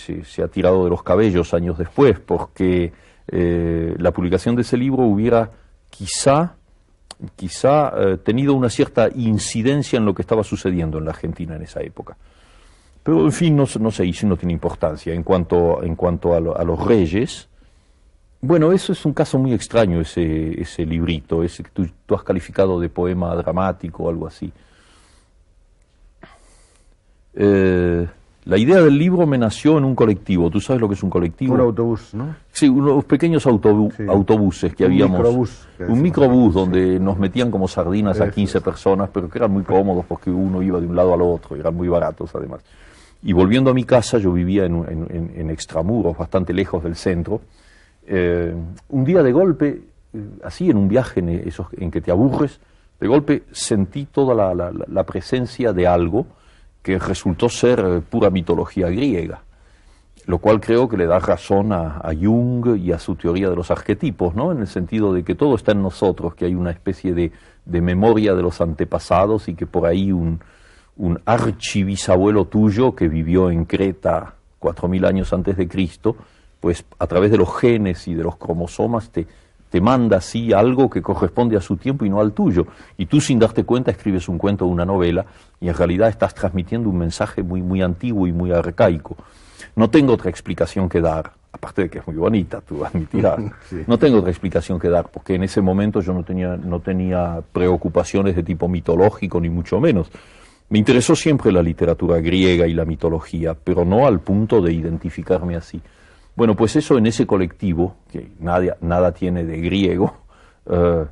ha tirado de los cabellos años después, porque la publicación de ese libro hubiera quizá tenido una cierta incidencia en lo que estaba sucediendo en la Argentina en esa época. Pero en fin, no se hizo y no tiene importancia. En cuanto a los reyes, bueno, eso es un caso muy extraño, ese librito, ese que tú has calificado de poema dramático o algo así. La idea del libro me nació en un colectivo. ¿Tú sabes lo que es un colectivo? Un autobús, ¿no? Sí, unos pequeños autobuses que habíamos. Un microbús donde nos metían como sardinas a 15 personas, pero que eran muy cómodos porque uno iba de un lado al otro, y eran muy baratos además. Y volviendo a mi casa, yo vivía en extramuros, bastante lejos del centro. Un día de golpe, así en un viaje en que te aburres, de golpe sentí toda la presencia de algo que resultó ser pura mitología griega, lo cual creo que le da razón a Jung y a su teoría de los arquetipos, ¿no? En el sentido de que todo está en nosotros, que hay una especie de memoria de los antepasados y que por ahí un archibisabuelo tuyo que vivió en Creta 4000 años antes de Cristo, pues a través de los genes y de los cromosomas te manda así algo que corresponde a su tiempo y no al tuyo. Y tú, sin darte cuenta, escribes un cuento o una novela y en realidad estás transmitiendo un mensaje muy, muy antiguo y muy arcaico. No tengo otra explicación que dar, aparte de que es muy bonita, tú admitirás. Sí. No tengo otra explicación que dar, porque en ese momento yo no tenía preocupaciones de tipo mitológico, ni mucho menos. Me interesó siempre la literatura griega y la mitología, pero no al punto de identificarme así. Bueno, pues eso en ese colectivo, que nada tiene de griego,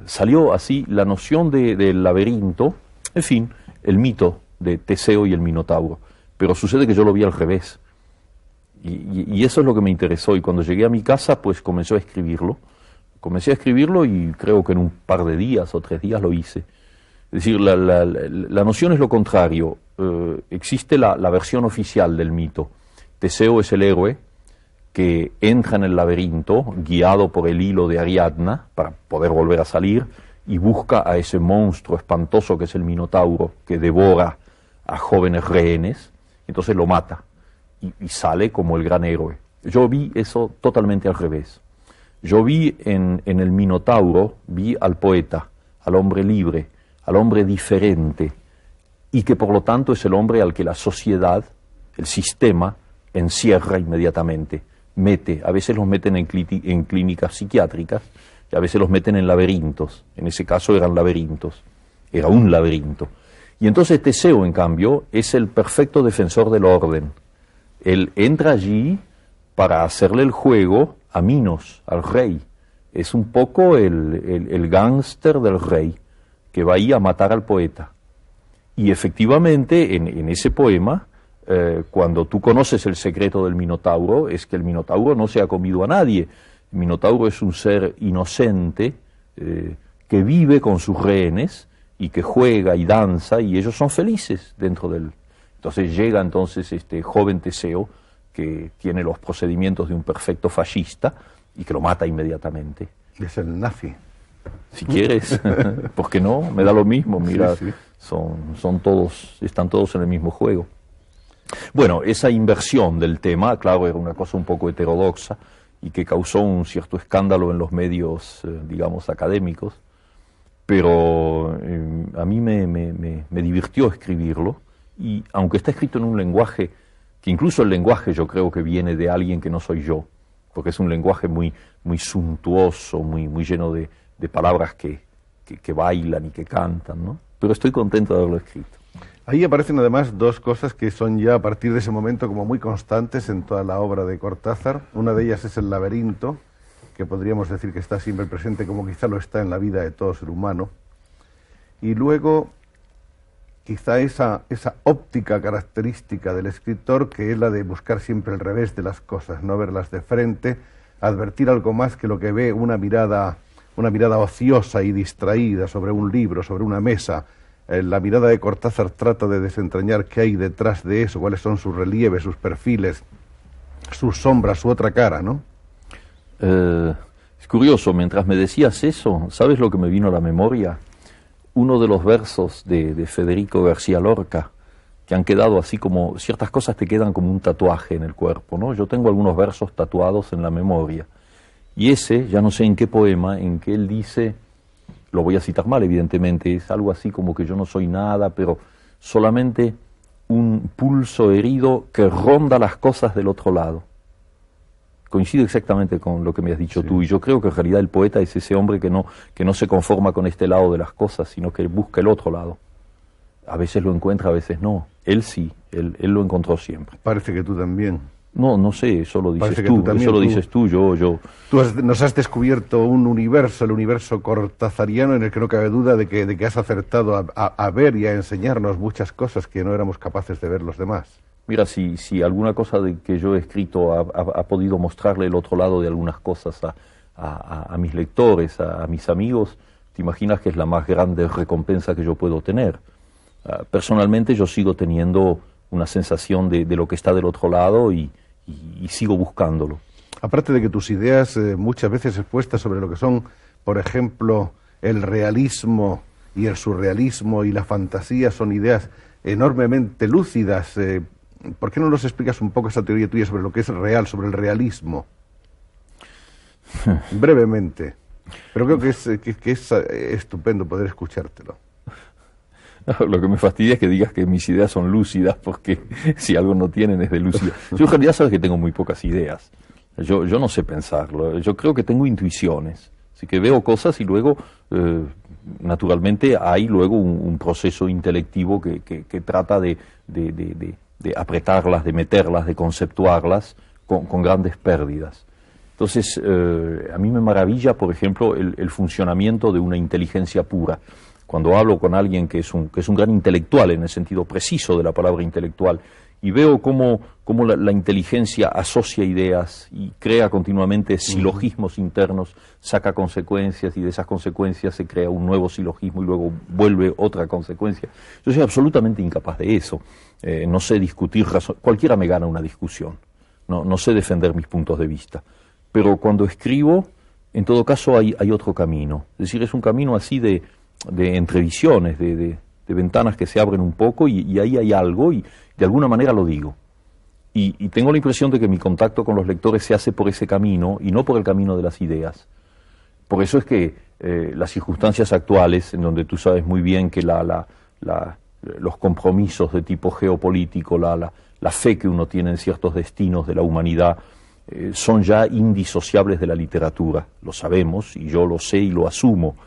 salió así la noción del laberinto, en fin, el mito de Teseo y el Minotauro. Pero sucede que yo lo vi al revés. Y eso es lo que me interesó. Y cuando llegué a mi casa, pues comencé a escribirlo. Comencé a escribirlo y creo que en un par de días o 3 días lo hice. Es decir, la noción es lo contrario. Existe la versión oficial del mito. Teseo es el héroe que entra en el laberinto, guiado por el hilo de Ariadna, para poder volver a salir, y busca a ese monstruo espantoso que es el Minotauro, que devora a jóvenes rehenes, entonces lo mata, y sale como el gran héroe. Yo vi eso totalmente al revés. Yo vi en el Minotauro, vi al poeta, al hombre libre, al hombre diferente, y que por lo tanto es el hombre al que la sociedad, el sistema, encierra inmediatamente. A veces los meten en clínicas psiquiátricas y a veces los meten en laberintos. En ese caso eran laberintos, era un laberinto. Y entonces Teseo, en cambio, es el perfecto defensor del orden. Él entra allí para hacerle el juego a Minos, al rey. Es un poco el gángster del rey que va ahí a matar al poeta. Y efectivamente, en ese poema, cuando tú conoces el secreto del Minotauro, es que el Minotauro no se ha comido a nadie. El Minotauro es un ser inocente que vive con sus rehenes y que juega y danza y ellos son felices dentro del... Entonces llega este joven Teseo que tiene los procedimientos de un perfecto fascista y que lo mata inmediatamente. Es el nazi. Si quieres, ¿por qué no? Me da lo mismo, mira, sí. Están todos en el mismo juego. Bueno, esa inversión del tema, claro, era una cosa un poco heterodoxa y que causó un cierto escándalo en los medios, digamos, académicos, pero a mí me divirtió escribirlo, y aunque está escrito en un lenguaje, que incluso el lenguaje yo creo que viene de alguien que no soy yo, porque es un lenguaje muy, muy suntuoso, muy lleno de palabras que bailan y que cantan, ¿no? Pero estoy contento de haberlo escrito. Ahí aparecen además 2 cosas que son ya a partir de ese momento como muy constantes en toda la obra de Cortázar. Una de ellas es el laberinto, que podríamos decir que está siempre presente como quizá lo está en la vida de todo ser humano. Y luego quizá esa óptica característica del escritor, que es la de buscar siempre el revés de las cosas, no verlas de frente, advertir algo más que lo que ve una mirada ociosa y distraída sobre un libro, sobre una mesa. La mirada de Cortázar trata de desentrañar qué hay detrás de eso, cuáles son sus relieves, sus perfiles, sus sombras, su otra cara, ¿no? Es curioso, mientras me decías eso, ¿sabes lo que me vino a la memoria? Uno de los versos de Federico García Lorca, que han quedado así como, ciertas cosas te quedan como un tatuaje en el cuerpo, ¿no? Yo tengo algunos versos tatuados en la memoria. Y ese, ya no sé en qué poema, en que él dice, lo voy a citar mal evidentemente, es algo así como que yo no soy nada, pero solamente un pulso herido que ronda las cosas del otro lado. Coincido exactamente con lo que me has dicho tú, y yo creo que en realidad el poeta es ese hombre que no se conforma con este lado de las cosas, sino que busca el otro lado. A veces lo encuentra, a veces no. Él sí, él lo encontró siempre. Parece que tú también. No sé, eso lo dices Parece que tú, también, eso lo dices tú, yo. Nos has descubierto un universo, el universo cortazariano, en el que no cabe duda de que has acertado a ver y a enseñarnos muchas cosas que no éramos capaces de ver los demás. Mira, si alguna cosa de que yo he escrito ha podido mostrarle el otro lado de algunas cosas a mis lectores, a mis amigos, te imaginas que es la más grande recompensa que yo puedo tener. Personalmente yo sigo teniendo una sensación de lo que está del otro lado y sigo buscándolo. Aparte de que tus ideas muchas veces expuestas sobre lo que son, por ejemplo, el realismo y el surrealismo y la fantasía son ideas enormemente lúcidas. ¿Por qué no nos explicas un poco esa teoría tuya sobre lo que es real, sobre el realismo? Brevemente. Pero creo que es estupendo poder escuchártelo. Lo que me fastidia es que digas que mis ideas son lúcidas, porque si algo no tienen es de lúcida. Yo en realidad sabes que tengo muy pocas ideas. Yo no sé pensarlo. Yo creo que tengo intuiciones. Así que veo cosas y luego, naturalmente, hay luego un proceso intelectivo que trata de apretarlas, de meterlas, de conceptuarlas con grandes pérdidas. Entonces, a mí me maravilla, por ejemplo, el funcionamiento de una inteligencia pura. Cuando hablo con alguien que es un gran intelectual, en el sentido preciso de la palabra intelectual, y veo cómo la inteligencia asocia ideas y crea continuamente silogismos internos, saca consecuencias, y de esas consecuencias se crea un nuevo silogismo y luego vuelve otra consecuencia. Yo soy absolutamente incapaz de eso. No sé discutir, cualquiera me gana una discusión. No sé defender mis puntos de vista. Pero cuando escribo, en todo caso hay otro camino. Es decir, es un camino así de entrevisiones, de ventanas que se abren un poco y ahí hay algo y de alguna manera lo digo. Y tengo la impresión de que mi contacto con los lectores se hace por ese camino y no por el camino de las ideas. Por eso es que las circunstancias actuales, en donde tú sabes muy bien que los compromisos de tipo geopolítico, la fe que uno tiene en ciertos destinos de la humanidad, son ya indisociables de la literatura. Lo sabemos y yo lo sé y lo asumo.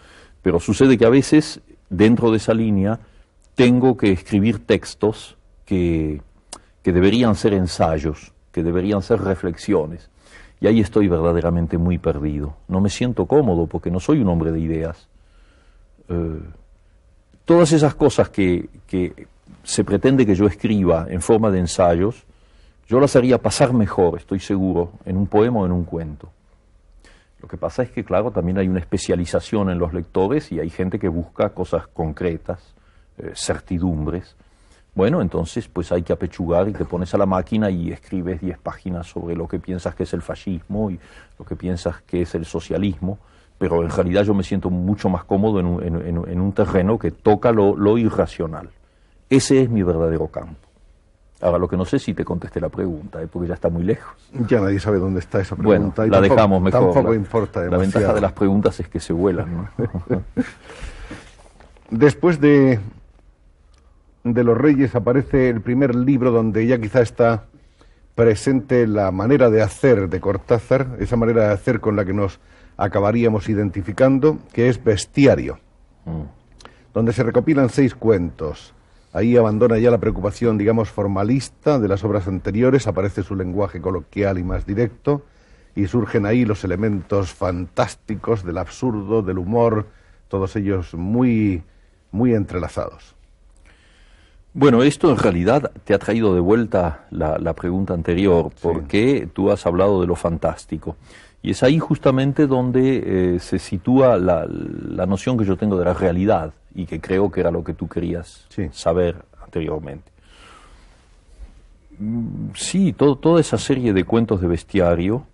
Pero sucede que a veces, dentro de esa línea, tengo que escribir textos que deberían ser ensayos, que deberían ser reflexiones. Y ahí estoy verdaderamente muy perdido. No me siento cómodo porque no soy un hombre de ideas. Todas esas cosas que se pretende que yo escriba en forma de ensayos, yo las haría pasar mejor, estoy seguro, en un poema o en un cuento. Lo que pasa es que, claro, también hay una especialización en los lectores y hay gente que busca cosas concretas, certidumbres. Bueno, entonces pues hay que apechugar y te pones a la máquina y escribes 10 páginas sobre lo que piensas que es el fascismo y lo que piensas que es el socialismo, pero en realidad yo me siento mucho más cómodo en un terreno que toca lo irracional. Ese es mi verdadero campo. Ahora, lo que no sé si te contesté la pregunta, porque ya está muy lejos. Ya nadie sabe dónde está esa pregunta. Bueno, la dejamos mejor. Tampoco importa demasiado. La ventaja de las preguntas es que se vuelan, ¿no? Después de los Reyes aparece el primer libro donde ya quizá está presente la manera de hacer de Cortázar, esa manera de hacer con la que nos acabaríamos identificando, que es Bestiario, donde se recopilan 6 cuentos. Ahí abandona ya la preocupación, digamos, formalista de las obras anteriores, aparece su lenguaje coloquial y más directo, y surgen ahí los elementos fantásticos del absurdo, del humor, todos ellos muy, muy entrelazados. Bueno, esto en realidad te ha traído de vuelta la pregunta anterior, porque tú has hablado de lo fantástico. Y es ahí justamente donde se sitúa la noción que yo tengo de la realidad, y que creo que era lo que tú querías saber anteriormente. Sí, toda esa serie de cuentos de Bestiario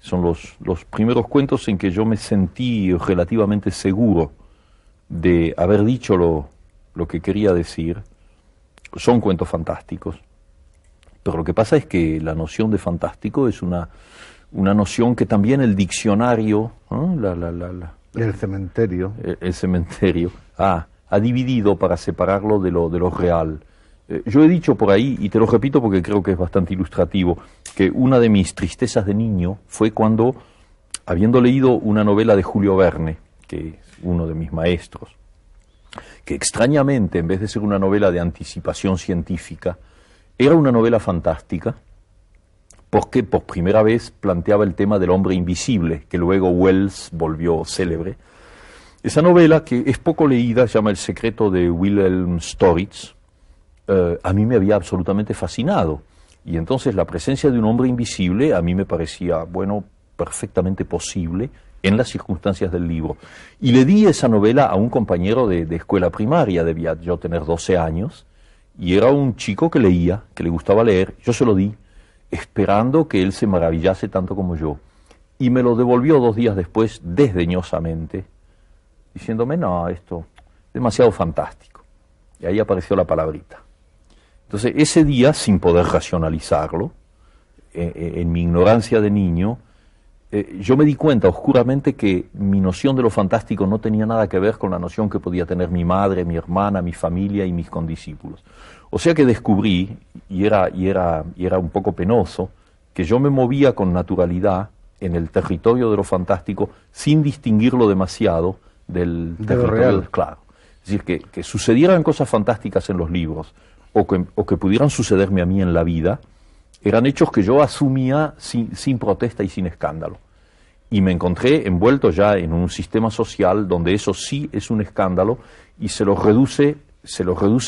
Son los primeros cuentos en que yo me sentí relativamente seguro de haber dicho lo que quería decir. Son cuentos fantásticos, pero lo que pasa es que la noción de fantástico es una noción que también el diccionario, ¿no? El cementerio. El cementerio ha dividido para separarlo de lo real. Yo he dicho por ahí, y te lo repito porque creo que es bastante ilustrativo, que una de mis tristezas de niño fue cuando, habiendo leído una novela de Julio Verne, que es uno de mis maestros, que extrañamente, en vez de ser una novela de anticipación científica, era una novela fantástica, porque por primera vez planteaba el tema del hombre invisible, que luego Wells volvió célebre. Esa novela, que es poco leída, se llama El secreto de Wilhelm Storitz, a mí me había absolutamente fascinado. Y entonces la presencia de un hombre invisible a mí me parecía, bueno, perfectamente posible en las circunstancias del libro. Y le di esa novela a un compañero de escuela primaria, debía yo tener 12 años, y era un chico que leía, que le gustaba leer. Yo se lo di, esperando que él se maravillase tanto como yo. Y me lo devolvió 2 días después, desdeñosamente, diciéndome, no, esto es demasiado fantástico. Y ahí apareció la palabrita. Entonces, ese día, sin poder racionalizarlo, en mi ignorancia de niño, yo me di cuenta oscuramente que mi noción de lo fantástico no tenía nada que ver con la noción que podía tener mi madre, mi hermana, mi familia y mis condiscípulos. O sea que descubrí, y era un poco penoso, que yo me movía con naturalidad en el territorio de lo fantástico sin distinguirlo demasiado del territorio real. Claro. Es decir, que sucedieran cosas fantásticas en los libros o que pudieran sucederme a mí en la vida, eran hechos que yo asumía sin protesta y sin escándalo. Y me encontré envuelto ya en un sistema social donde eso sí es un escándalo y se lo reduce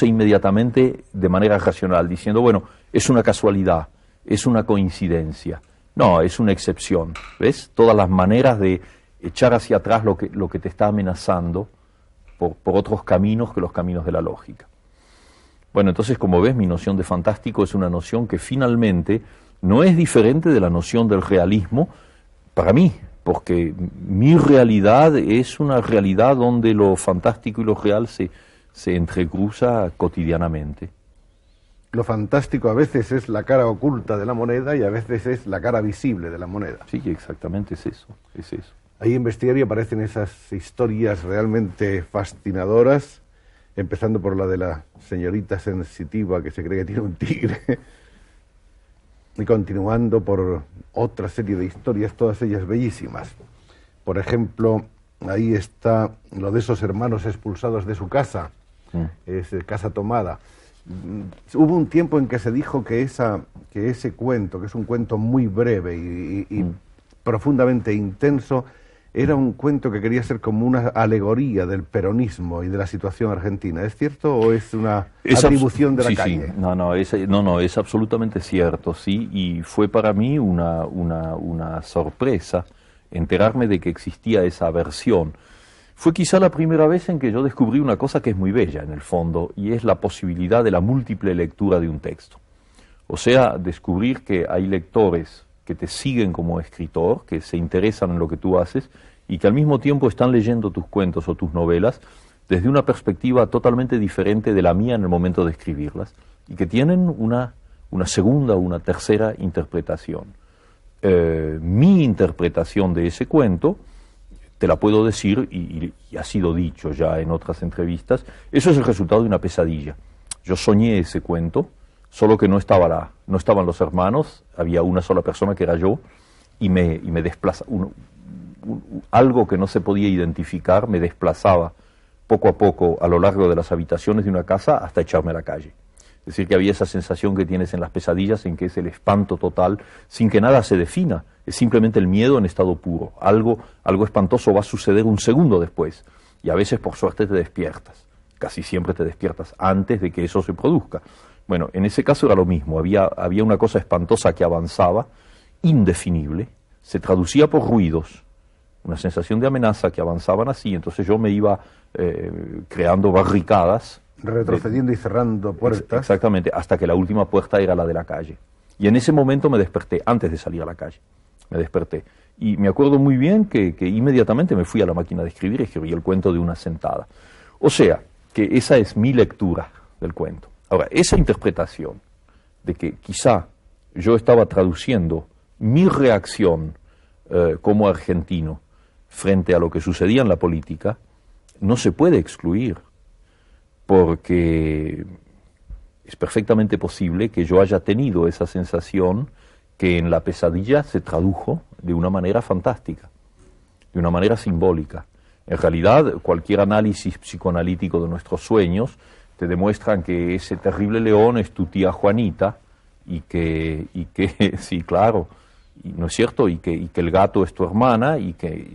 inmediatamente de manera racional, diciendo, bueno, es una casualidad, es una coincidencia. No, es una excepción. ¿Ves? Todas las maneras de echar hacia atrás lo que te está amenazando por otros caminos que los caminos de la lógica. Bueno, entonces, como ves, mi noción de fantástico es una noción que finalmente no es diferente de la noción del realismo para mí, porque mi realidad es una realidad donde lo fantástico y lo real se entrecruza cotidianamente. Lo fantástico a veces es la cara oculta de la moneda y a veces es la cara visible de la moneda. Sí, exactamente es eso. Ahí en Bestiario aparecen esas historias realmente fascinadoras, empezando por la de la señorita sensitiva que se cree que tiene un tigre, y continuando por otra serie de historias, todas ellas bellísimas. Por ejemplo, ahí está lo de esos hermanos expulsados de su casa, es casa tomada. Hubo un tiempo en que se dijo que ese cuento, que es un cuento muy breve y profundamente intenso, era un cuento que quería ser como una alegoría del peronismo y de la situación argentina. ¿Es cierto o es una atribución de la calle? Sí. No, es absolutamente cierto, sí, y fue para mí una sorpresa enterarme de que existía esa versión. Fue quizá la primera vez en que yo descubrí una cosa que es muy bella en el fondo, y es la posibilidad de la múltiple lectura de un texto. O sea, descubrir que hay lectores que te siguen como escritor, que se interesan en lo que tú haces y que al mismo tiempo están leyendo tus cuentos o tus novelas desde una perspectiva totalmente diferente de la mía en el momento de escribirlas y que tienen una segunda o una tercera interpretación. Mi interpretación de ese cuento, te la puedo decir y ha sido dicho ya en otras entrevistas, eso es el resultado de una pesadilla. Yo soñé ese cuento, solo que no estaban los hermanos, había una sola persona que era yo, y me desplaza, algo que no se podía identificar me desplazaba poco a poco a lo largo de las habitaciones de una casa hasta echarme a la calle. Es decir, que había esa sensación que tienes en las pesadillas, en que es el espanto total, sin que nada se defina, es simplemente el miedo en estado puro. Algo espantoso va a suceder un segundo después, y a veces por suerte te despiertas, casi siempre te despiertas antes de que eso se produzca. Bueno, en ese caso era lo mismo, había una cosa espantosa que avanzaba, indefinible, se traducía por ruidos, una sensación de amenaza que avanzaban así, entonces yo me iba creando barricadas. Retrocediendo y cerrando puertas. Exactamente, hasta que la última puerta era la de la calle. Y en ese momento me desperté, antes de salir a la calle. me desperté. Y me acuerdo muy bien que inmediatamente me fui a la máquina de escribir y escribí el cuento de una sentada. O sea, que esa es mi lectura del cuento. Ahora, esa interpretación de que quizá yo estaba traduciendo mi reacción como argentino frente a lo que sucedía en la política, no se puede excluir, porque es perfectamente posible que yo haya tenido esa sensación que en la pesadilla se tradujo de una manera fantástica, de una manera simbólica. En realidad, cualquier análisis psicoanalítico de nuestros sueños te demuestran que ese terrible león es tu tía Juanita y que sí, claro, y, ¿no es cierto? Y que el gato es tu hermana y que...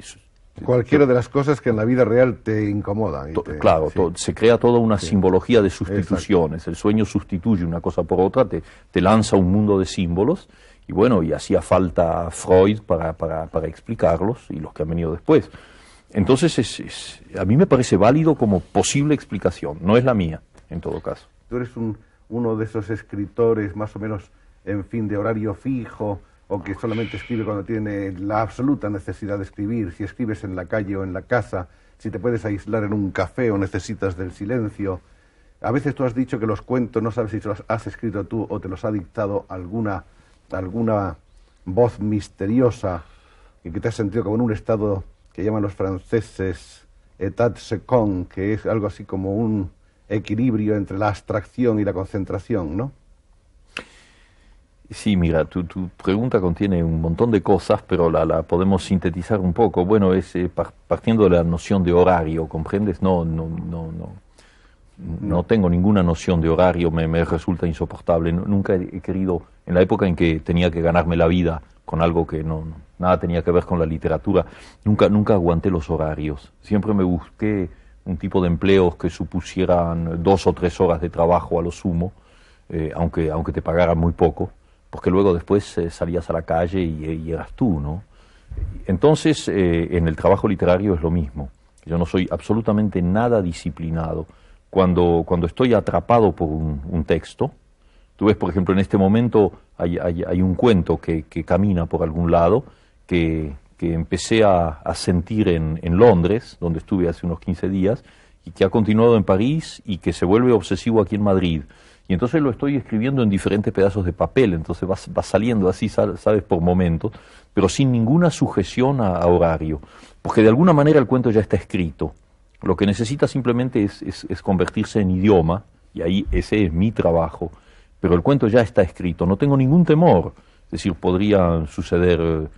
Cualquiera de las cosas que en la vida real te incomodan. Claro, sí. Se crea toda una simbología de sustituciones. Exacto. El sueño sustituye una cosa por otra, te lanza un mundo de símbolos, y bueno, y hacía falta Freud para explicarlos, y los que han venido después. Entonces, a mí me parece válido como posible explicación, no es la mía, en todo caso. Tú eres uno de esos escritores más o menos, en fin, de horario fijo, o que solamente escribe cuando tiene la absoluta necesidad de escribir, si escribes en la calle o en la casa, si te puedes aislar en un café o necesitas del silencio. A veces tú has dicho que los cuentos no sabes si los has escrito tú o te los ha dictado alguna voz misteriosa y que te has sentido como en un estado que llaman los franceses état second, que es algo así como un equilibrio entre la abstracción y la concentración, ¿no? Sí, mira, tu pregunta contiene un montón de cosas, pero la podemos sintetizar un poco. Bueno, es partiendo de la noción de horario, ¿comprendes? No tengo ninguna noción de horario, me resulta insoportable. Nunca he querido, en la época en que tenía que ganarme la vida con algo que nada tenía que ver con la literatura, nunca aguanté los horarios. Siempre me busqué un tipo de empleos que supusieran 2 o 3 horas de trabajo a lo sumo, aunque te pagaran muy poco, porque luego después salías a la calle y eras tú, ¿no? Entonces, en el trabajo literario es lo mismo. Yo no soy absolutamente nada disciplinado. Cuando estoy atrapado por un texto, tú ves, por ejemplo, en este momento hay un cuento que camina por algún lado, que empecé a sentir en Londres, donde estuve hace unos 15 días, y que ha continuado en París y que se vuelve obsesivo aquí en Madrid. Y entonces lo estoy escribiendo en diferentes pedazos de papel, entonces va saliendo así, sabes, por momentos, pero sin ninguna sujeción a horario, porque de alguna manera el cuento ya está escrito. Lo que necesita simplemente es convertirse en idioma, y ahí ese es mi trabajo, pero el cuento ya está escrito, no tengo ningún temor. Es decir, podrían suceder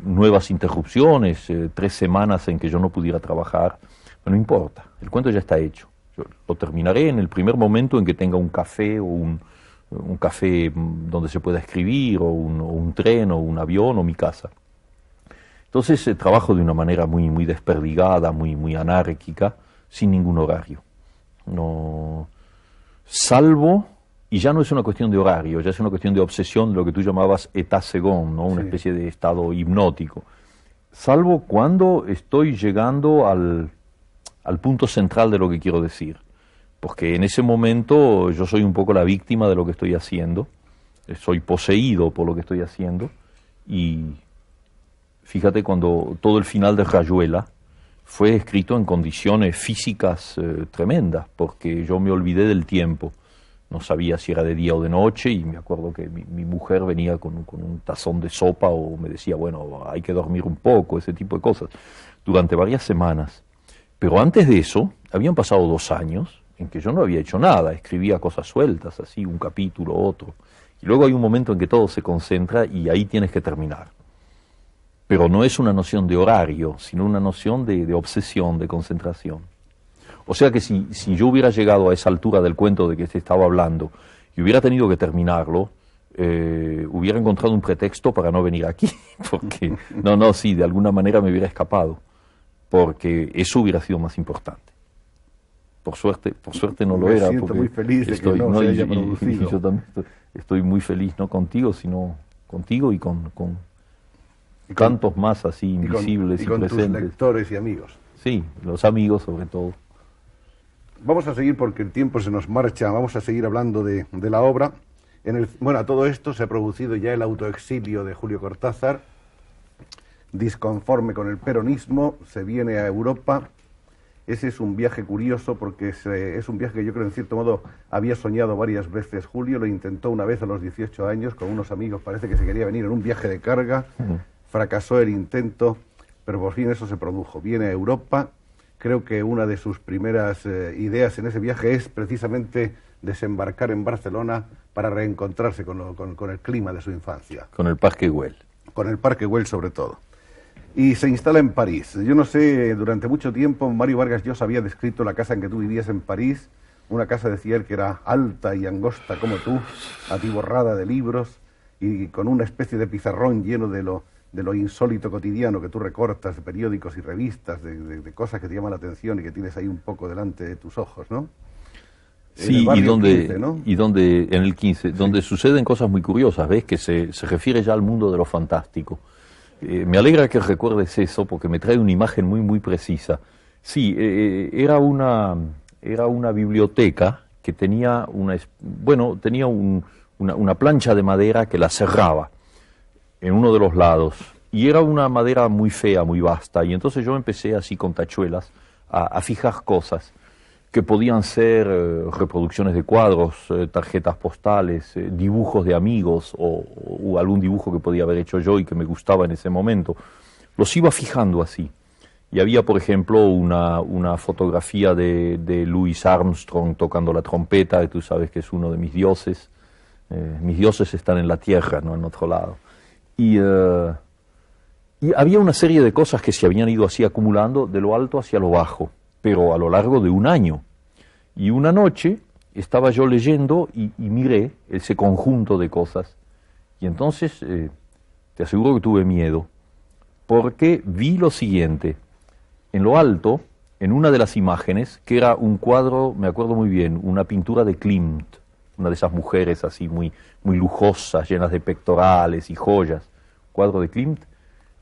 nuevas interrupciones, 3 semanas en que yo no pudiera trabajar, pero no importa, el cuento ya está hecho. Yo lo terminaré en el primer momento en que tenga un café o un café donde se pueda escribir, o un tren, o un avión, o mi casa. Entonces trabajo de una manera muy desperdigada, muy anárquica, sin ningún horario. No, salvo, y ya no es una cuestión de horario, ya es una cuestión de obsesión, lo que tú llamabas état second, ¿no? Una especie de estado hipnótico. Salvo cuando estoy llegando al punto central de lo que quiero decir, porque en ese momento yo soy un poco la víctima de lo que estoy haciendo, soy poseído por lo que estoy haciendo, y fíjate, cuando todo el final de Rayuela fue escrito en condiciones físicas tremendas, porque yo me olvidé del tiempo, no sabía si era de día o de noche, y me acuerdo que mi mujer venía con un tazón de sopa, o me decía, bueno, hay que dormir un poco, ese tipo de cosas, durante varias semanas. Pero antes de eso, habían pasado 2 años en que yo no había hecho nada, escribía cosas sueltas, así, un capítulo, otro. Y luego hay un momento en que todo se concentra y ahí tienes que terminar. Pero no es una noción de horario, sino una noción de obsesión, de concentración. O sea que si yo hubiera llegado a esa altura del cuento de que te estaba hablando y hubiera tenido que terminarlo, hubiera encontrado un pretexto para no venir aquí, porque, sí, de alguna manera me hubiera escapado, porque eso hubiera sido más importante. Por suerte no lo era. Me siento muy feliz de que no se haya producido. Yo también estoy muy feliz, no contigo, sino contigo y con tantos más así invisibles y presentes. Y con tus lectores y amigos. Sí, los amigos sobre todo. Vamos a seguir porque el tiempo se nos marcha, vamos a seguir hablando de la obra. Bueno, a todo esto se ha producido ya el autoexilio de Julio Cortázar, disconforme con el peronismo, se viene a Europa. Ese es un viaje curioso porque es un viaje que yo creo en cierto modo había soñado varias veces Julio, lo intentó una vez a los 18 años con unos amigos, parece que se quería venir en un viaje de carga, fracasó el intento, pero por fin eso se produjo. Viene a Europa, creo que una de sus primeras ideas en ese viaje es precisamente desembarcar en Barcelona para reencontrarse con el clima de su infancia. Con el Parque Güell. Con el Parque Güell sobre todo. Y se instala en París. Yo no sé, durante mucho tiempo Mario Vargas Llosa había descrito la casa en que tú vivías en París, una casa, decía él, que era alta y angosta como tú, atiborrada de libros y con una especie de pizarrón lleno de lo insólito cotidiano que tú recortas de periódicos y revistas, de cosas que te llaman la atención y que tienes ahí un poco delante de tus ojos, ¿no? Sí, y donde en el 15, donde suceden cosas muy curiosas, ¿ves? Que se refiere ya al mundo de lo fantástico. Me alegra que recuerdes eso porque me trae una imagen muy, muy precisa. Sí, era una biblioteca que tenía una plancha de madera que la cerraba en uno de los lados. Y era una madera muy fea, muy vasta. Y entonces yo empecé así con tachuelas a fijar cosas que podían ser reproducciones de cuadros, tarjetas postales, dibujos de amigos o algún dibujo que podía haber hecho yo y que me gustaba en ese momento. Los iba fijando así. Y había, por ejemplo, una fotografía de Louis Armstrong tocando la trompeta, que tú sabes que es uno de mis dioses. Mis dioses están en la tierra, no en otro lado. Y había una serie de cosas que se habían ido así acumulando de lo alto hacia lo bajo, pero a lo largo de un año. Y una noche estaba yo leyendo y miré ese conjunto de cosas. Y entonces, te aseguro que tuve miedo, porque vi lo siguiente. En lo alto, en una de las imágenes, que era un cuadro, me acuerdo muy bien, una pintura de Klimt, una de esas mujeres así muy, muy lujosas, llenas de pectorales y joyas, cuadro de Klimt,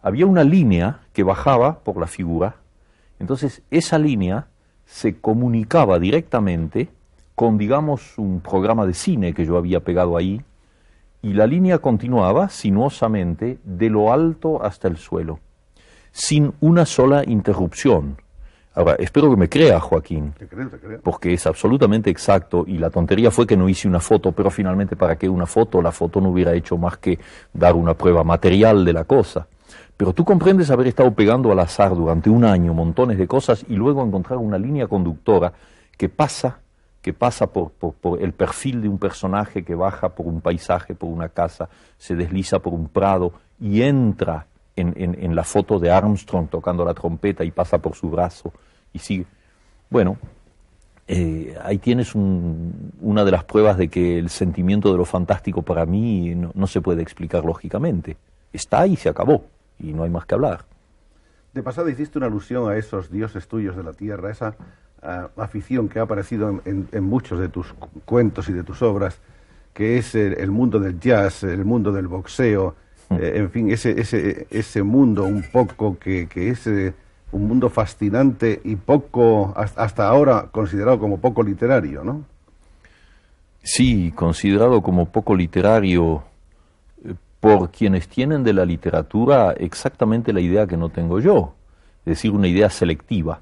había una línea que bajaba por la figura. Entonces, esa línea se comunicaba directamente con, digamos, un programa de cine que yo había pegado ahí, y la línea continuaba sinuosamente de lo alto hasta el suelo, sin una sola interrupción. Ahora, espero que me crea, Joaquín, te creo. porque es absolutamente exacto, y la tontería fue que no hice una foto, pero finalmente, ¿para qué una foto? La foto no hubiera hecho más que dar una prueba material de la cosa. Pero tú comprendes haber estado pegando al azar durante un año montones de cosas y luego encontrar una línea conductora que pasa por el perfil de un personaje, que baja por un paisaje, por una casa, se desliza por un prado y entra en la foto de Armstrong tocando la trompeta y pasa por su brazo y sigue. Bueno, ahí tienes una de las pruebas de que el sentimiento de lo fantástico para mí no se puede explicar lógicamente. Está ahí y se acabó. Y no hay más que hablar. De pasada hiciste una alusión a esos dioses tuyos de la tierra, esa afición que ha aparecido en muchos de tus cuentos y de tus obras, que es el mundo del jazz, el mundo del boxeo, en fin, ese mundo un poco que es un mundo fascinante y poco, hasta ahora considerado como poco literario, ¿no? Sí, considerado como poco literario por quienes tienen de la literatura exactamente la idea que no tengo yo, es decir, una idea selectiva,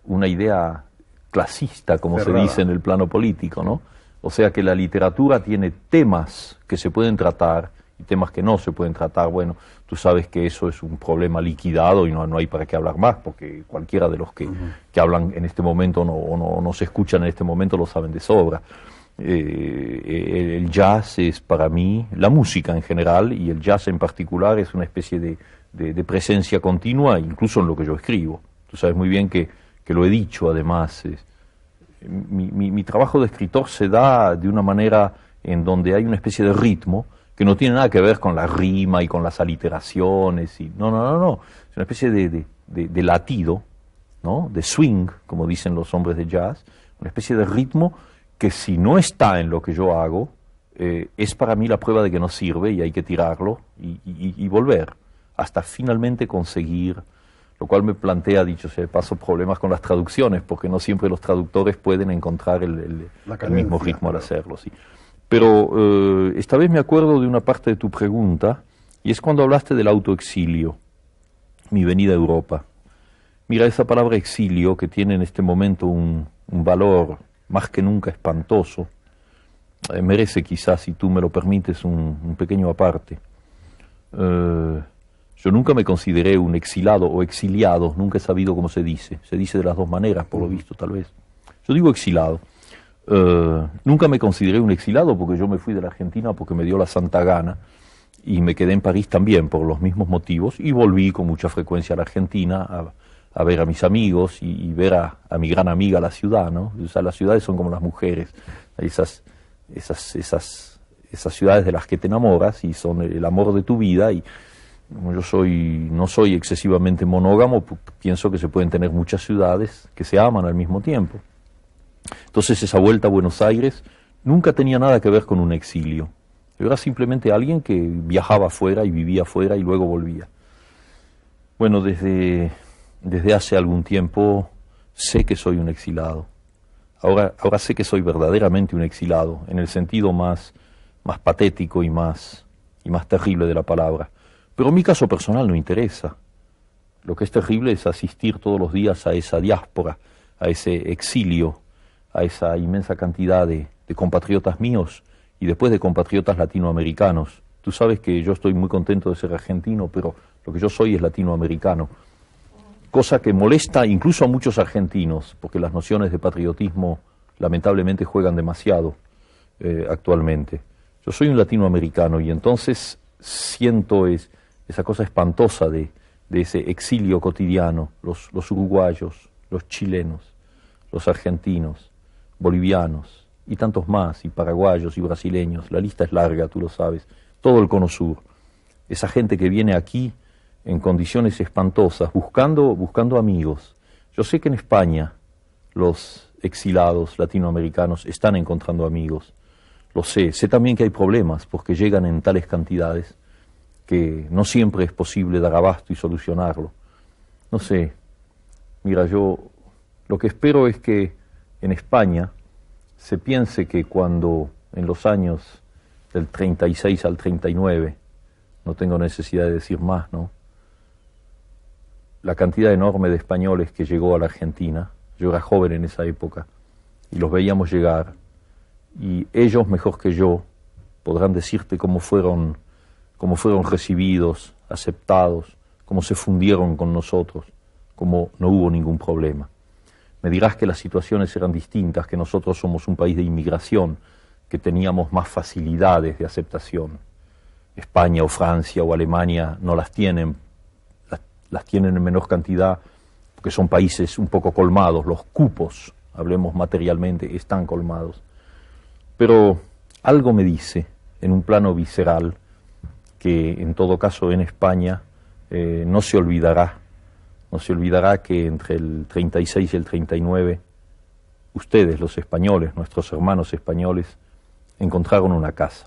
una idea clasista, como cerrada, se dice en el plano político, ¿no? O sea que la literatura tiene temas que se pueden tratar y temas que no se pueden tratar. Bueno, tú sabes que eso es un problema liquidado y no hay para qué hablar más, porque cualquiera de los que hablan en este momento o no se escuchan en este momento lo saben de sobra. El jazz es para mí, la música en general y el jazz en particular es una especie de presencia continua, incluso en lo que yo escribo. Tú sabes muy bien que lo he dicho además. Mi trabajo de escritor se da de una manera en donde hay una especie de ritmo que no tiene nada que ver con la rima y con las aliteraciones. No. Es una especie de latido, ¿no? De swing, como dicen los hombres de jazz, una especie de ritmo que si no está en lo que yo hago, es para mí la prueba de que no sirve y hay que tirarlo y volver, hasta finalmente conseguir, lo cual me plantea, dicho sea de paso, problemas con las traducciones, porque no siempre los traductores pueden encontrar el mismo ritmo al hacerlo. ¿Sí? Pero esta vez me acuerdo de una parte de tu pregunta, y es cuando hablaste del autoexilio, mi venida a Europa. Mira, esa palabra exilio, que tiene en este momento un valor más que nunca espantoso, merece quizás, si tú me lo permites, un pequeño aparte. Yo nunca me consideré un exilado o exiliado, nunca he sabido cómo se dice de las dos maneras, por lo visto, tal vez. Yo digo exilado. Nunca me consideré un exilado porque yo me fui de la Argentina porque me dio la santa gana y me quedé en París también por los mismos motivos y volví con mucha frecuencia a la Argentina a ver a mis amigos y ver a mi gran amiga la ciudad, ¿no? O sea, las ciudades son como las mujeres, esas ciudades de las que te enamoras y son el amor de tu vida, y como yo no soy excesivamente monógamo, pienso que se pueden tener muchas ciudades que se aman al mismo tiempo. Entonces esa vuelta a Buenos Aires nunca tenía nada que ver con un exilio. Yo era simplemente alguien que viajaba afuera y vivía afuera y luego volvía. Bueno, desde hace algún tiempo sé que soy un exilado. Ahora sé que soy verdaderamente un exilado, en el sentido más patético y más terrible de la palabra. Pero mi caso personal no interesa. Lo que es terrible es asistir todos los días a esa diáspora, a ese exilio, a esa inmensa cantidad de compatriotas míos y después de compatriotas latinoamericanos. Tú sabes que yo estoy muy contento de ser argentino, pero lo que yo soy es latinoamericano. Cosa que molesta incluso a muchos argentinos, porque las nociones de patriotismo lamentablemente juegan demasiado actualmente. Yo soy un latinoamericano y entonces siento esa cosa espantosa de ese exilio cotidiano, los uruguayos, los chilenos, los argentinos, bolivianos y tantos más, y paraguayos y brasileños, la lista es larga, tú lo sabes, todo el Cono Sur. Esa gente que viene aquí en condiciones espantosas, buscando amigos. Yo sé que en España los exilados latinoamericanos están encontrando amigos, lo sé también que hay problemas porque llegan en tales cantidades que no siempre es posible dar abasto y solucionarlo. No sé, mira, yo lo que espero es que en España se piense que cuando en los años del 36 al 39, no tengo necesidad de decir más, ¿no? La cantidad enorme de españoles que llegó a la Argentina, yo era joven en esa época, y los veíamos llegar, y ellos mejor que yo podrán decirte cómo fueron recibidos, aceptados, cómo se fundieron con nosotros, cómo no hubo ningún problema. Me dirás que las situaciones eran distintas, que nosotros somos un país de inmigración, que teníamos más facilidades de aceptación. España o Francia o Alemania no las tienen, las tienen en menor cantidad, porque son países un poco colmados, los cupos, hablemos materialmente, están colmados. Pero algo me dice, en un plano visceral, que en todo caso en España no se olvidará que entre el 36 y el 39, ustedes, los españoles, nuestros hermanos españoles, encontraron una casa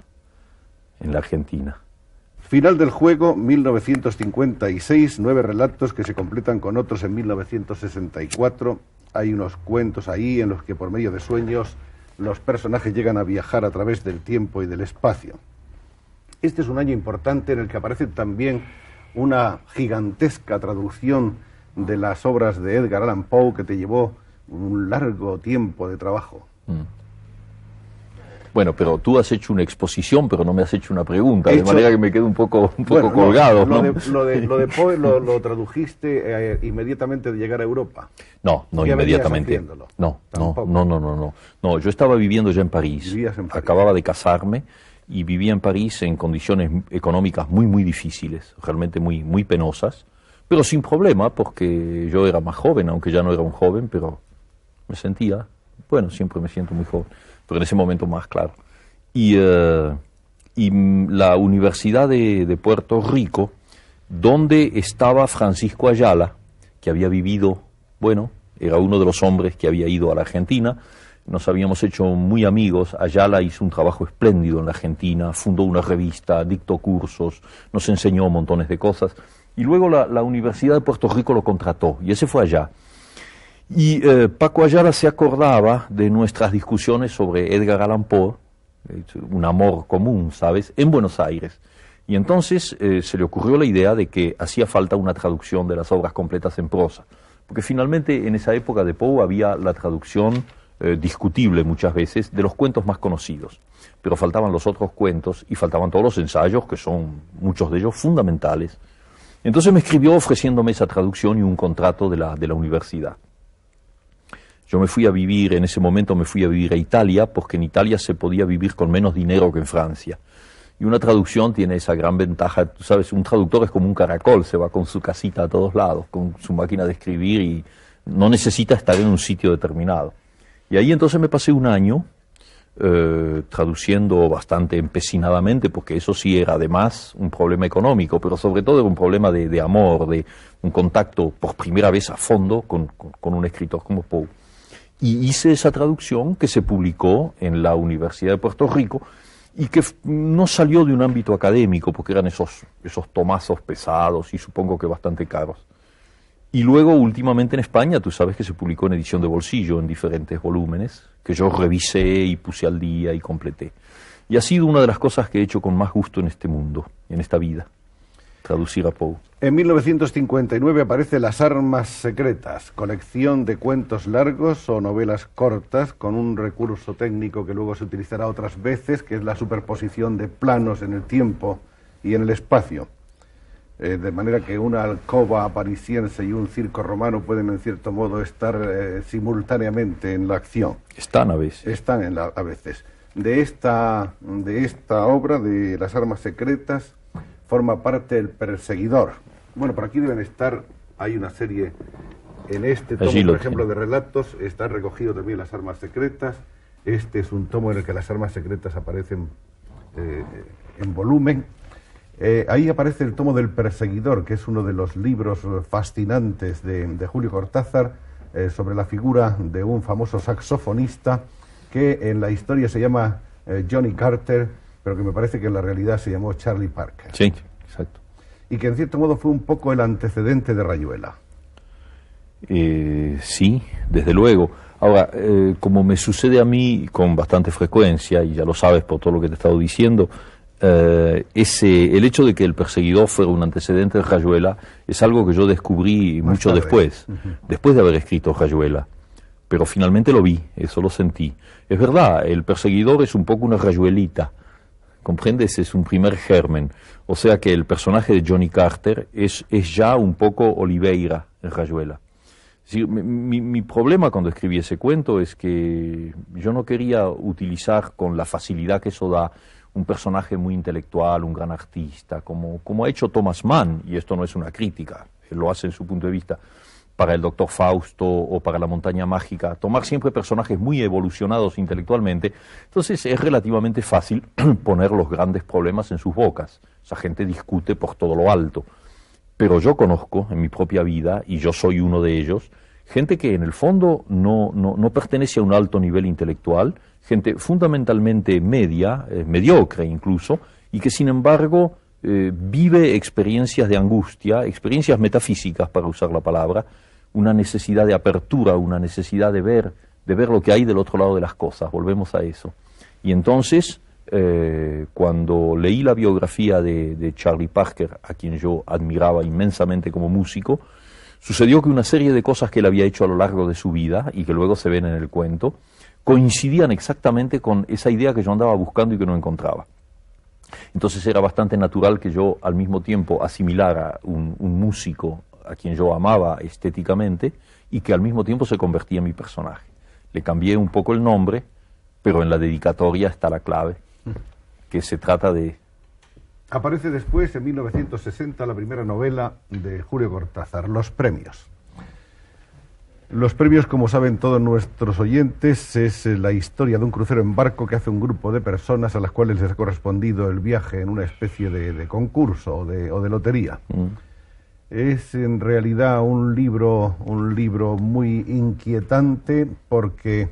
en la Argentina. Final del juego, 1956, 9 relatos que se completan con otros en 1964. Hay unos cuentos ahí en los que por medio de sueños los personajes llegan a viajar a través del tiempo y del espacio. Este es un año importante en el que aparece también una gigantesca traducción de las obras de Edgar Allan Poe que te llevó un largo tiempo de trabajo. Bueno, pero tú has hecho una exposición, pero no me has hecho una pregunta, de manera que me quedo un poco colgado. Lo de Poe lo tradujiste inmediatamente de llegar a Europa. No inmediatamente. No, yo estaba viviendo ya en París. Acababa de casarme y vivía en París en condiciones económicas muy difíciles, realmente muy penosas, pero sin problema, porque yo era más joven, aunque ya no era un joven, pero me sentía, siempre me siento muy joven, pero en ese momento más, claro. Y la Universidad de Puerto Rico, donde estaba Francisco Ayala, que había vivido, era uno de los hombres que había ido a la Argentina. Nos habíamos hecho muy amigos. Ayala hizo un trabajo espléndido en la Argentina, fundó una revista, dictó cursos, nos enseñó montones de cosas. Y luego la Universidad de Puerto Rico lo contrató, y ese fue allá. Y Paco Ayala se acordaba de nuestras discusiones sobre Edgar Allan Poe, un amor común, ¿sabes?, en Buenos Aires. Y entonces se le ocurrió la idea de que hacía falta una traducción de las obras completas en prosa, porque finalmente en esa época de Poe había la traducción discutible muchas veces de los cuentos más conocidos, pero faltaban los otros cuentos y faltaban todos los ensayos, que son muchos de ellos fundamentales. Entonces me escribió ofreciéndome esa traducción y un contrato de la universidad. Yo me fui a vivir, en ese momento me fui a vivir a Italia, porque en Italia se podía vivir con menos dinero que en Francia. Y una traducción tiene esa gran ventaja, tú sabes, un traductor es como un caracol, se va con su casita a todos lados, con su máquina de escribir y no necesita estar en un sitio determinado. Y ahí entonces me pasé un año traduciendo bastante empecinadamente, porque eso sí era además un problema económico, pero sobre todo era un problema de amor, de un contacto por primera vez a fondo con un escritor como Poe. Y hice esa traducción que se publicó en la Universidad de Puerto Rico y que no salió de un ámbito académico, porque eran esos tomazos pesados y supongo que bastante caros. Y luego, últimamente en España, tú sabes que se publicó en edición de bolsillo, en diferentes volúmenes, que yo revisé y puse al día y completé. Y ha sido una de las cosas que he hecho con más gusto en este mundo, en esta vida, traducir a Poe. En 1959 aparece Las armas secretas, colección de cuentos largos o novelas cortas con un recurso técnico que luego se utilizará otras veces, que es la superposición de planos en el tiempo y en el espacio. De manera que una alcoba parisiense y un circo romano pueden en cierto modo estar simultáneamente en la acción. Están a veces. Están a veces. De esta obra, de Las armas secretas, forma parte El perseguidor. Bueno, por aquí deben estar, hay una serie, en este tomo, por ejemplo, de relatos, está recogido también Las armas secretas. Este es un tomo en el que las armas secretas aparecen en volumen. Ahí aparece el tomo del Perseguidor, que es uno de los libros fascinantes de Julio Cortázar, sobre la figura de un famoso saxofonista que en la historia se llama Johnny Carter, pero que me parece que en la realidad se llamó Charlie Parker. Sí, exacto. Y que en cierto modo fue un poco el antecedente de Rayuela. Sí, desde luego. Ahora, como me sucede a mí con bastante frecuencia, y ya lo sabes por todo lo que te he estado diciendo, el hecho de que El perseguidor fuera un antecedente de Rayuela es algo que yo descubrí mucho después, después de haber escrito Rayuela. Pero finalmente lo vi, eso lo sentí. Es verdad, El perseguidor es un poco una rayuelita, ¿comprendes? Es un primer germen. O sea que el personaje de Johnny Carter es ya un poco Oliveira en Rayuela. Es decir, mi problema cuando escribí ese cuento es que yo no quería utilizar con la facilidad que eso da un personaje muy intelectual, un gran artista, como ha hecho Thomas Mann, y esto no es una crítica, él lo hace en su punto de vista, para el Doctor Fausto o para La montaña mágica, tomar siempre personajes muy evolucionados intelectualmente. Entonces es relativamente fácil poner los grandes problemas en sus bocas. Esa gente discute por todo lo alto. Pero yo conozco en mi propia vida, y yo soy uno de ellos, gente que en el fondo no pertenece a un alto nivel intelectual, gente fundamentalmente media, mediocre incluso, y que sin embargo vive experiencias de angustia, experiencias metafísicas, para usar la palabra, una necesidad de apertura, una necesidad de ver lo que hay del otro lado de las cosas. Volvemos a eso. Y entonces, cuando leí la biografía de Charlie Parker, a quien yo admiraba inmensamente como músico, sucedió que una serie de cosas que él había hecho a lo largo de su vida, y que luego se ven en el cuento, coincidían exactamente con esa idea que yo andaba buscando y que no encontraba. Entonces era bastante natural que yo al mismo tiempo asimilara un músico a quien yo amaba estéticamente y que al mismo tiempo se convertía en mi personaje. Le cambié un poco el nombre, pero en la dedicatoria está la clave, que se trata de... Aparece después, en 1960, la primera novela de Julio Cortázar, Los premios. Los premios, como saben todos nuestros oyentes, es la historia de un crucero en barco que hace un grupo de personas a las cuales les ha correspondido el viaje en una especie de concurso o de lotería. Es en realidad un libro muy inquietante, porque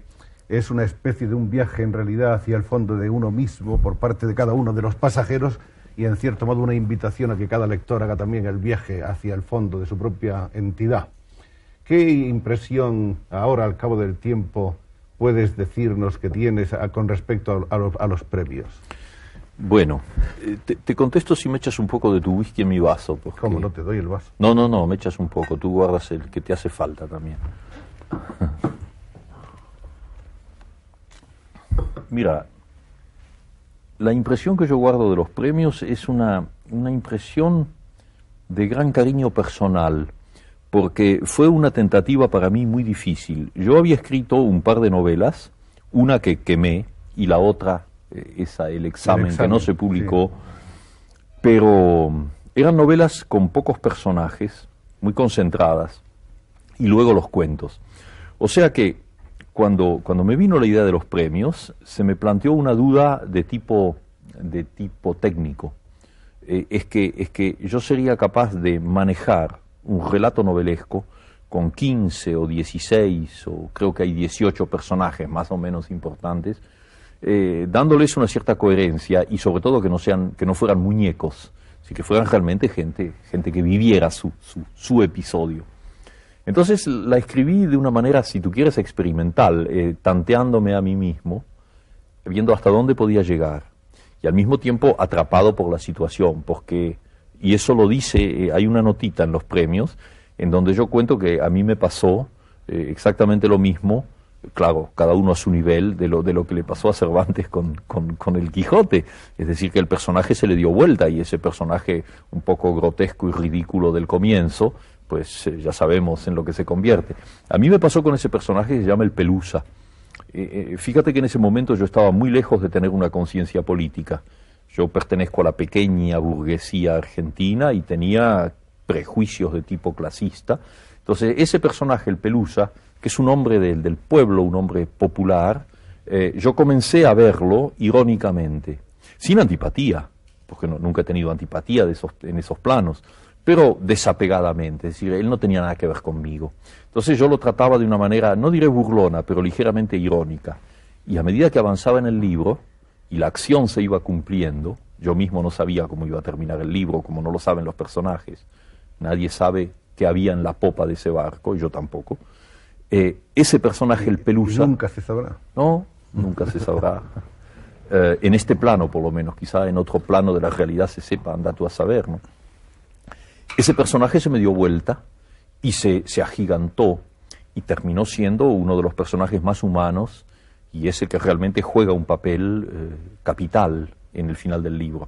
es una especie de un viaje en realidad hacia el fondo de uno mismo por parte de cada uno de los pasajeros, y en cierto modo una invitación a que cada lector haga también el viaje hacia el fondo de su propia entidad. ¿Qué impresión ahora, al cabo del tiempo, puedes decirnos que tienes con respecto a los premios? Bueno, te contesto si me echas un poco de tu whisky en mi vaso. Porque... ¿Cómo? No te doy el vaso. No, me echas un poco. Tú guardas el que te hace falta también. Mira, la impresión que yo guardo de los premios es una impresión de gran cariño personal, porque fue una tentativa para mí muy difícil. Yo había escrito un par de novelas, una que quemé y la otra, el examen que no se publicó, sí. Pero eran novelas con pocos personajes, muy concentradas, y luego los cuentos. O sea que cuando me vino la idea de los premios, se me planteó una duda de tipo técnico. Es que yo sería capaz de manejar un relato novelesco con 15 o 16, o creo que hay 18 personajes más o menos importantes, dándoles una cierta coherencia y sobre todo que no fueran muñecos, sino que fueran realmente gente que viviera su episodio. Entonces la escribí de una manera, si tú quieres, experimental, tanteándome a mí mismo, viendo hasta dónde podía llegar, y al mismo tiempo atrapado por la situación, porque, y eso lo dice, hay una notita en los premios, en donde yo cuento que a mí me pasó exactamente lo mismo, claro, cada uno a su nivel, de lo que le pasó a Cervantes con el Quijote, es decir, que el personaje se le dio vuelta, y ese personaje un poco grotesco y ridículo del comienzo, pues ya sabemos en lo que se convierte. A mí me pasó con ese personaje que se llama el Pelusa. Fíjate que en ese momento yo estaba muy lejos de tener una conciencia política. Yo pertenezco a la pequeña burguesía argentina y tenía prejuicios de tipo clasista. Entonces ese personaje, el Pelusa, que es un hombre del pueblo, un hombre popular, yo comencé a verlo irónicamente, sin antipatía, porque nunca he tenido antipatía en esos planos, pero desapegadamente, es decir, él no tenía nada que ver conmigo. Entonces yo lo trataba de una manera, no diré burlona, pero ligeramente irónica. Y a medida que avanzaba en el libro, y la acción se iba cumpliendo, yo mismo no sabía cómo iba a terminar el libro, como no lo saben los personajes. Nadie sabe qué había en la popa de ese barco, y yo tampoco. Ese personaje, el Pelusa... Nunca se sabrá. No, nunca se sabrá. En este plano, por lo menos, quizá en otro plano de la realidad se sepa, anda tú a saber, ¿no? Ese personaje se me dio vuelta y se agigantó y terminó siendo uno de los personajes más humanos y ese que realmente juega un papel capital en el final del libro.